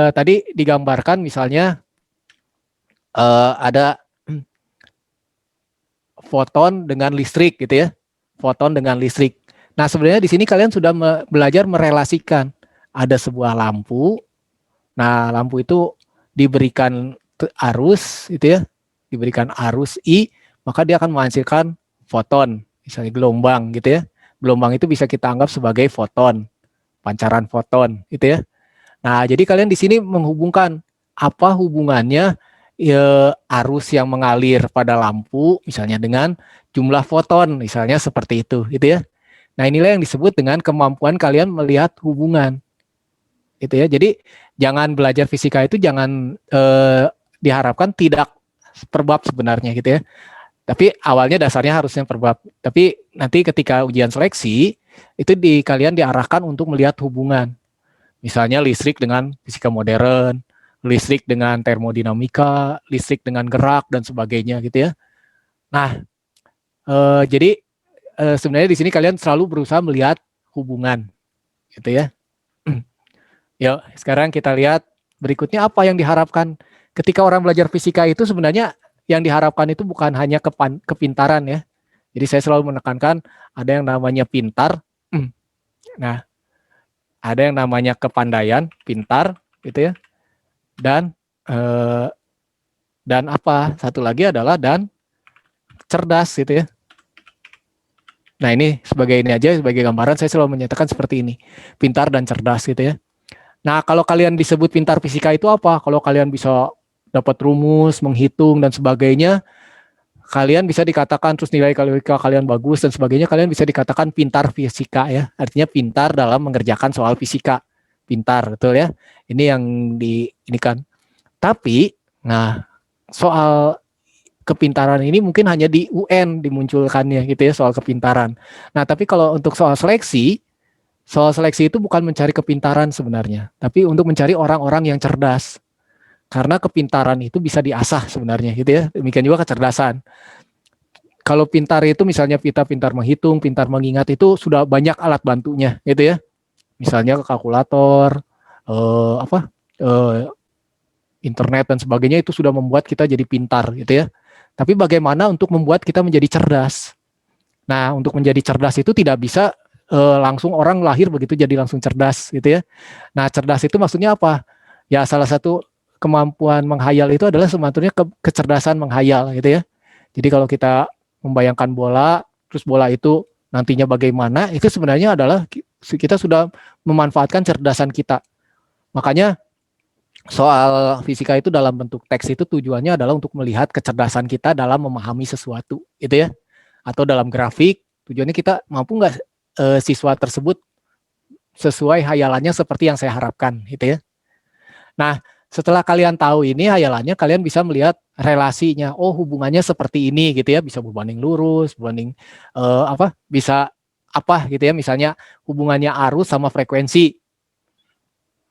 Tadi digambarkan misalnya ada foton dengan listrik gitu ya. Foton dengan listrik. Nah, sebenarnya di sini kalian sudah belajar merelasikan. Ada sebuah lampu. Nah, lampu itu diberikan arus itu ya, diberikan arus I, maka dia akan menghasilkan foton, misalnya gelombang gitu ya. Gelombang itu bisa kita anggap sebagai foton, pancaran foton gitu ya. Nah, jadi kalian di sini menghubungkan apa hubungannya arus yang mengalir pada lampu misalnya dengan jumlah foton, misalnya seperti itu gitu ya. Nah, inilah yang disebut dengan kemampuan kalian melihat hubungan. Gitu ya. Jadi jangan belajar fisika itu jangan diharapkan tidak perbab sebenarnya gitu ya. Tapi awalnya dasarnya harusnya perbab. Tapi nanti ketika ujian seleksi itu kalian diarahkan untuk melihat hubungan. Misalnya listrik dengan fisika modern, listrik dengan termodinamika, listrik dengan gerak dan sebagainya gitu ya. Nah, jadi sebenarnya di sini kalian selalu berusaha melihat hubungan gitu ya. Yuk, sekarang kita lihat berikutnya apa yang diharapkan. Ketika orang belajar fisika itu sebenarnya yang diharapkan itu bukan hanya kepintaran ya. Jadi saya selalu menekankan ada yang namanya pintar. Nah, ada yang namanya kepandaian, pintar gitu ya. Dan apa? Satu lagi adalah dan cerdas gitu ya. Nah, ini sebagai ini aja sebagai gambaran saya selalu menyatakan seperti ini. Pintar dan cerdas gitu ya. Nah, kalau kalian disebut pintar fisika itu apa? Kalau kalian bisa dapat rumus, menghitung, dan sebagainya, kalian bisa dikatakan, terus nilai kalkulika kalian bagus, dan sebagainya, kalian bisa dikatakan pintar fisika ya. Artinya pintar dalam mengerjakan soal fisika. Pintar, betul ya. Ini yang ini kan. Tapi, nah, soal kepintaran ini mungkin hanya di UN dimunculkannya gitu ya, soal kepintaran. Nah, tapi kalau untuk soal seleksi itu bukan mencari kepintaran sebenarnya, tapi untuk mencari orang-orang yang cerdas. Karena kepintaran itu bisa diasah sebenarnya gitu ya. Demikian juga kecerdasan. Kalau pintar itu misalnya kita pintar menghitung, pintar mengingat itu sudah banyak alat bantunya gitu ya. Misalnya kalkulator, apa internet dan sebagainya itu sudah membuat kita jadi pintar gitu ya. Tapi bagaimana untuk membuat kita menjadi cerdas? Nah, untuk menjadi cerdas itu tidak bisa langsung orang lahir begitu jadi langsung cerdas gitu ya. Nah, cerdas itu maksudnya apa? Ya salah satu kemampuan menghayal itu adalah sebetulnya kecerdasan menghayal gitu ya. Jadi kalau kita membayangkan bola, terus bola itu nantinya bagaimana, itu sebenarnya adalah kita sudah memanfaatkan cerdasan kita. Makanya soal fisika itu dalam bentuk teks itu tujuannya adalah untuk melihat kecerdasan kita dalam memahami sesuatu, gitu ya. Atau dalam grafik, tujuannya kita mampu nggak siswa tersebut sesuai hayalannya seperti yang saya harapkan, gitu ya. Nah, setelah kalian tahu ini hayalannya, kalian bisa melihat relasinya. Oh, hubungannya seperti ini, gitu ya. Bisa berbanding lurus, berbanding bisa apa, gitu ya. Misalnya hubungannya arus sama frekuensi.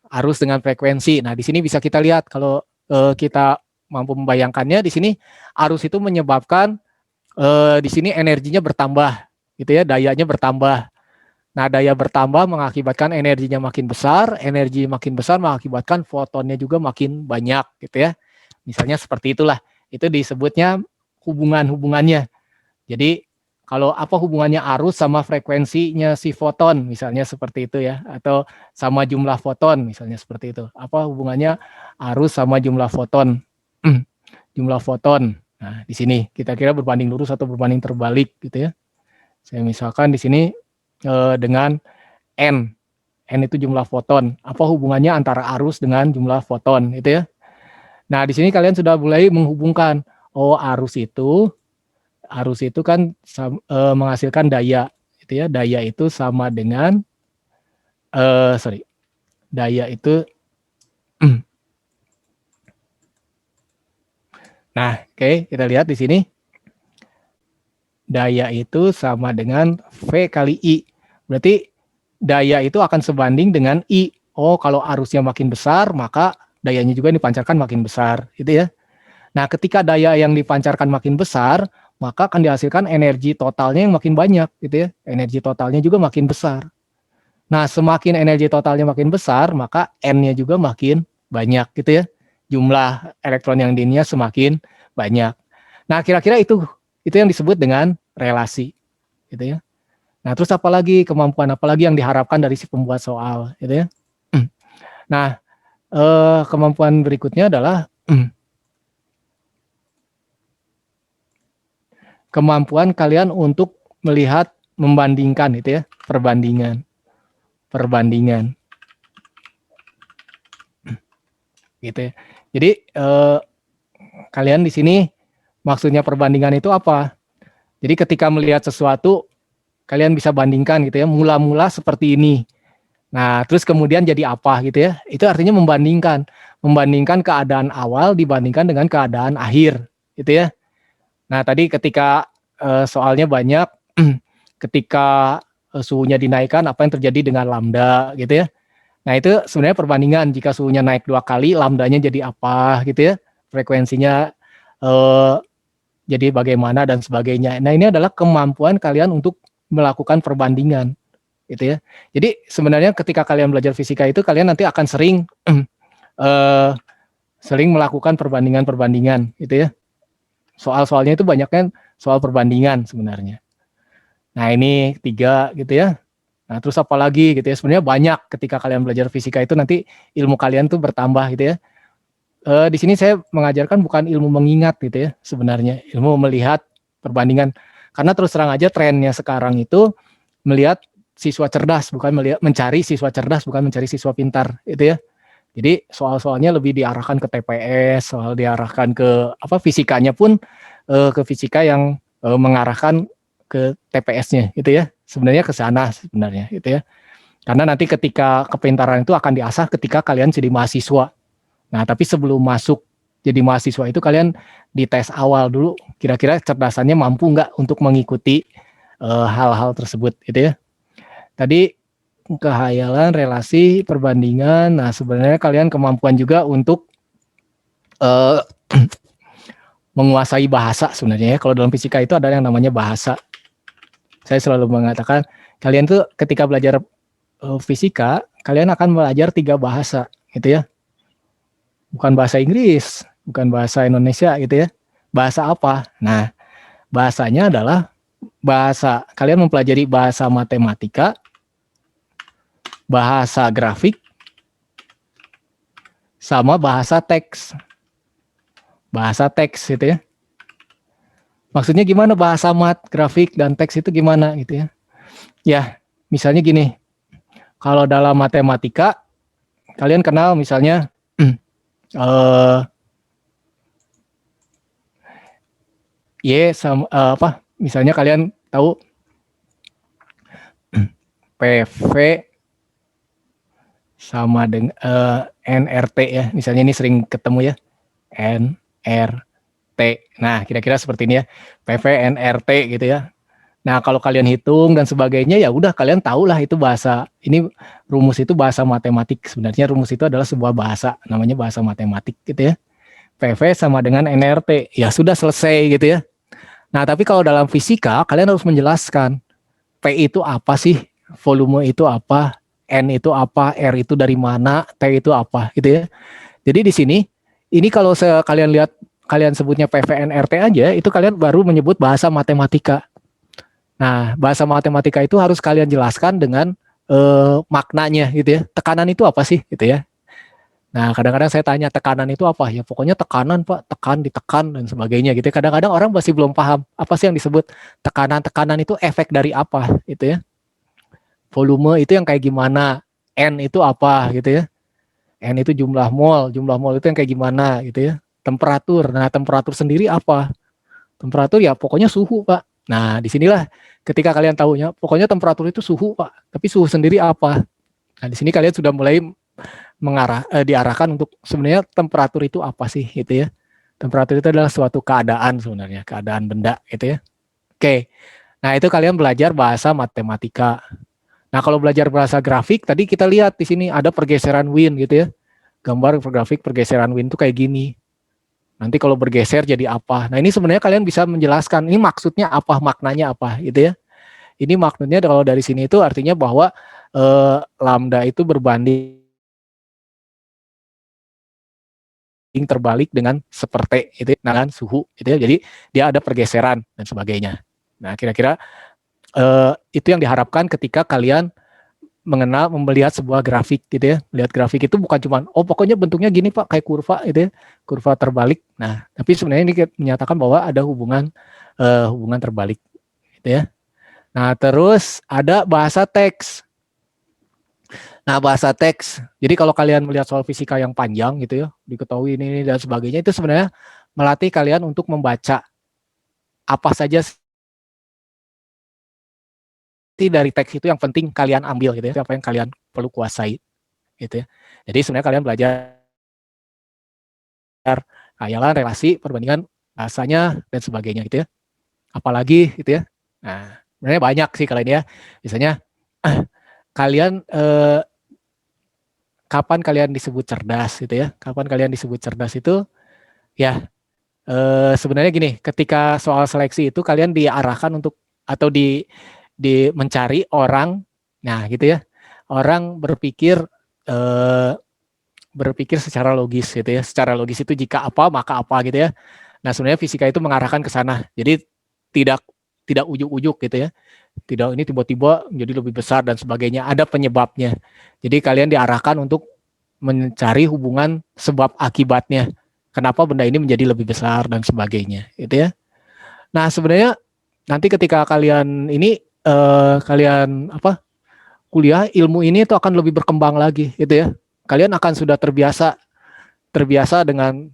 Arus dengan frekuensi. Nah, di sini bisa kita lihat kalau kita mampu membayangkannya, di sini arus itu menyebabkan di sini energinya bertambah, gitu ya, dayanya bertambah. Nah, daya bertambah mengakibatkan energinya makin besar, energi makin besar mengakibatkan fotonnya juga makin banyak, gitu ya. Misalnya seperti itulah. Itu disebutnya hubungan-hubungannya. Jadi kalau apa hubungannya arus sama frekuensinya si foton, misalnya seperti itu ya, atau sama jumlah foton, misalnya seperti itu. Apa hubungannya arus sama jumlah foton? Jumlah foton. Nah, di sini kita kira berbanding lurus atau berbanding terbalik, gitu ya. Saya misalkan di sini dengan N. N itu jumlah foton. Apa hubungannya antara arus dengan jumlah foton, gitu ya. Nah, di sini kalian sudah mulai menghubungkan, oh arus itu kan menghasilkan daya, gitu ya. Daya itu sama dengan daya itu Nah, oke, kita lihat di sini. Daya itu sama dengan V kali I. Berarti daya itu akan sebanding dengan I. Oh, kalau arusnya makin besar, maka dayanya juga dipancarkan makin besar, gitu ya. Nah, ketika daya yang dipancarkan makin besar, maka akan dihasilkan energi totalnya yang makin banyak, gitu ya. Energi totalnya juga makin besar. Nah, semakin energi totalnya makin besar, maka N-nya juga makin banyak, gitu ya. Jumlah elektron yang diinnya semakin banyak. Nah, kira-kira itu yang disebut dengan relasi, gitu ya. Nah, terus apalagi kemampuan apalagi yang diharapkan dari si pembuat soal, gitu ya. Nah, kemampuan berikutnya adalah kemampuan kalian untuk melihat, membandingkan, itu ya, perbandingan, gitu ya. Jadi kalian di sini maksudnya perbandingan itu apa? Jadi ketika melihat sesuatu, kalian bisa bandingkan gitu ya, mula-mula seperti ini. Nah, terus kemudian jadi apa gitu ya? Itu artinya membandingkan keadaan awal dibandingkan dengan keadaan akhir, gitu ya. Nah, tadi ketika soalnya banyak, ketika suhunya dinaikkan, apa yang terjadi dengan lambda, gitu ya. Nah, itu sebenarnya perbandingan. Jika suhunya naik 2 kali, lambdanya jadi apa, gitu ya. Frekuensinya eh, jadi bagaimana dan sebagainya. Nah, ini adalah kemampuan kalian untuk melakukan perbandingan, gitu ya. Jadi sebenarnya ketika kalian belajar fisika itu kalian nanti akan sering melakukan perbandingan-perbandingan, gitu ya. Soal-soalnya itu banyaknya soal perbandingan sebenarnya. Nah, ini 3 gitu ya. Nah, terus apa lagi gitu ya. Sebenarnya banyak ketika kalian belajar fisika itu nanti ilmu kalian tuh bertambah gitu ya. Di sini saya mengajarkan bukan ilmu mengingat gitu ya, sebenarnya ilmu melihat perbandingan. Karena terus terang aja trennya sekarang itu melihat siswa cerdas, bukan mencari siswa cerdas, bukan mencari siswa pintar, itu ya. Jadi soal-soalnya lebih diarahkan ke TPS, soal diarahkan ke apa fisikanya pun ke fisika yang mengarahkan ke TPS-nya, gitu ya. Sebenarnya ke sana sebenarnya, gitu ya. Karena nanti ketika kepintaran itu akan diasah ketika kalian jadi mahasiswa. Nah, tapi sebelum masuk jadi mahasiswa itu kalian dites awal dulu, kira-kira cerdasannya mampu nggak untuk mengikuti hal-hal tersebut, gitu ya. Tadi kehayalan, relasi, perbandingan. Nah, sebenarnya kalian kemampuan juga untuk uh, menguasai bahasa sebenarnya ya. Kalau dalam fisika itu ada yang namanya bahasa. Saya selalu mengatakan kalian tuh ketika belajar fisika, kalian akan belajar 3 bahasa, gitu ya. Bukan bahasa Inggris, bukan bahasa Indonesia gitu ya. Bahasa apa? Nah, bahasanya adalah bahasa, kalian mempelajari bahasa matematika, bahasa grafik, sama bahasa teks. Bahasa teks gitu ya. Maksudnya gimana bahasa mat, grafik, dan teks itu gimana gitu ya. Ya, misalnya gini, kalau dalam matematika, kalian kenal misalnya Y sama apa? Misalnya kalian tahu PV sama dengan NRT ya. Misalnya ini sering ketemu ya. NRT. Nah, kira-kira seperti ini ya. PV NRT gitu ya. Nah, kalau kalian hitung dan sebagainya ya udah kalian tahulah itu bahasa. Ini rumus itu bahasa matematik. Sebenarnya rumus itu adalah sebuah bahasa, namanya bahasa matematik gitu ya. PV sama dengan NRT. Ya sudah selesai gitu ya. Nah, tapi kalau dalam fisika kalian harus menjelaskan P itu apa sih? Volume itu apa? N itu apa? R itu dari mana? T itu apa? Gitu ya. Jadi di sini, ini kalau kalian lihat, kalian sebutnya PVNRT aja, itu kalian baru menyebut bahasa matematika. Nah, bahasa matematika itu harus kalian jelaskan dengan maknanya gitu ya. Tekanan itu apa sih gitu ya. Nah, kadang-kadang saya tanya tekanan itu apa? Ya pokoknya tekanan Pak, tekan, ditekan, dan sebagainya gitu ya. Kadang-kadang orang masih belum paham apa sih yang disebut tekanan. Tekanan itu efek dari apa gitu ya. Volume itu yang kayak gimana, N itu apa gitu ya. N itu jumlah mol itu yang kayak gimana gitu ya. Temperatur, nah temperatur sendiri apa? Temperatur ya pokoknya suhu Pak. Nah disinilah ketika kalian tahunya, pokoknya temperatur itu suhu Pak. Tapi suhu sendiri apa? Nah di sini kalian sudah mulai diarahkan untuk sebenarnya temperatur itu apa sih gitu ya. Temperatur itu adalah suatu keadaan sebenarnya, keadaan benda gitu ya. Oke. Nah, itu kalian belajar bahasa matematika. Nah, kalau belajar bahasa grafik tadi kita lihat di sini ada pergeseran wind gitu ya. Gambar grafik pergeseran wind itu kayak gini. Nanti kalau bergeser jadi apa? Nah, ini sebenarnya kalian bisa menjelaskan ini maksudnya apa, maknanya apa gitu ya. Ini maknanya kalau dari sini itu artinya bahwa lambda itu berbanding terbalik dengan seperti itu dengan suhu gitu ya. Jadi dia ada pergeseran dan sebagainya. Nah, kira-kira itu yang diharapkan ketika kalian melihat sebuah grafik gitu ya. Melihat grafik itu bukan cuma pokoknya bentuknya gini Pak, kayak kurva gitu ya. Kurva terbalik. Nah, tapi sebenarnya ini menyatakan bahwa ada hubungan hubungan terbalik gitu ya. Nah, terus ada bahasa teks. Nah, bahasa teks. Jadi kalau kalian melihat soal fisika yang panjang gitu ya, diketahui ini dan sebagainya, itu sebenarnya melatih kalian untuk membaca apa saja sih dari teks itu yang penting kalian ambil gitu ya, apa yang kalian perlu kuasai gitu ya. Jadi sebenarnya kalian belajar khayalan, relasi, perbandingan, bahasanya dan sebagainya gitu ya. Apalagi gitu ya. Nah, sebenarnya banyak sih kalian ya. Misalnya kalian kapan kalian disebut cerdas gitu ya. Kapan kalian disebut cerdas itu ya sebenarnya gini, ketika soal seleksi itu kalian diarahkan untuk atau di mencari orang, nah gitu ya, orang berpikir secara logis gitu ya, secara logis itu jika apa maka apa gitu ya. Nah sebenarnya fisika itu mengarahkan ke sana, jadi tidak tidak ujuk-ujuk gitu ya, tidak ini tiba-tiba menjadi lebih besar dan sebagainya, ada penyebabnya. Jadi kalian diarahkan untuk mencari hubungan sebab akibatnya. Kenapa benda ini menjadi lebih besar dan sebagainya, gitu ya. Nah, sebenarnya nanti ketika kalian ini kalian kuliah ilmu ini itu akan lebih berkembang lagi, gitu ya. Kalian akan sudah terbiasa dengan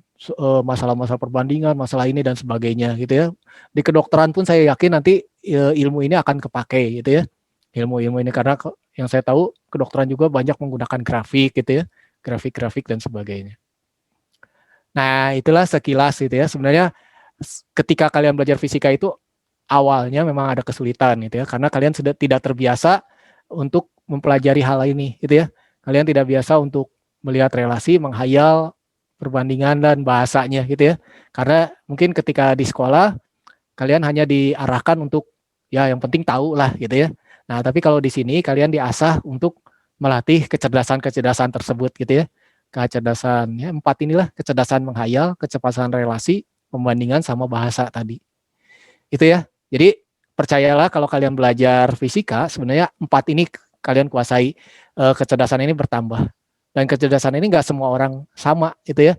masalah-masalah perbandingan, masalah ini dan sebagainya, gitu ya. Di kedokteran pun saya yakin nanti ilmu ini akan kepake, gitu ya. Ilmu-ilmu ini karena yang saya tahu kedokteran juga banyak menggunakan grafik, gitu ya, grafik-grafik dan sebagainya. Nah, itulah sekilas gitu ya. Sebenarnya ketika kalian belajar fisika itu awalnya memang ada kesulitan gitu ya, karena kalian sudah tidak terbiasa untuk mempelajari hal ini gitu ya. Kalian tidak biasa untuk melihat relasi, menghayal perbandingan dan bahasanya gitu ya. Karena mungkin ketika di sekolah kalian hanya diarahkan untuk ya yang penting tahu lah gitu ya. Nah, tapi kalau di sini kalian diasah untuk melatih kecerdasan-kecerdasan tersebut gitu ya. Kecerdasan ya 4 inilah, kecerdasan menghayal, kecepatan relasi, pembandingan sama bahasa tadi. Itu ya. Jadi percayalah kalau kalian belajar fisika sebenarnya 4 ini kalian kuasai, kecerdasan ini bertambah. Dan kecerdasan ini enggak semua orang sama itu ya.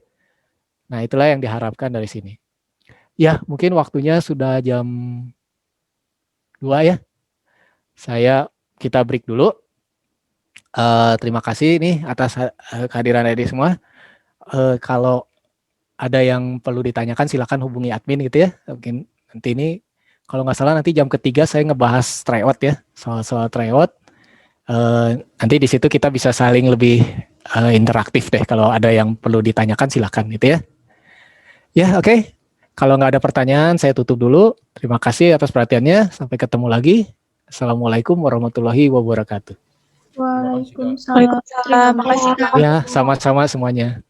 Nah, itulah yang diharapkan dari sini. Ya, mungkin waktunya sudah jam 2 ya. Kita break dulu. Terima kasih nih atas kehadiran adik semua. Kalau ada yang perlu ditanyakan silakan hubungi admin gitu ya. Mungkin nanti ini kalau nggak salah nanti jam ketiga saya ngebahas tryout ya, soal tryout. Nanti di situ kita bisa saling lebih interaktif deh. Kalau ada yang perlu ditanyakan silakan gitu ya. Ya oke. Kalau nggak ada pertanyaan saya tutup dulu. Terima kasih atas perhatiannya. Sampai ketemu lagi. Assalamualaikum warahmatullahi wabarakatuh. Waalaikumsalam. Terima kasih. Ya, sama-sama semuanya.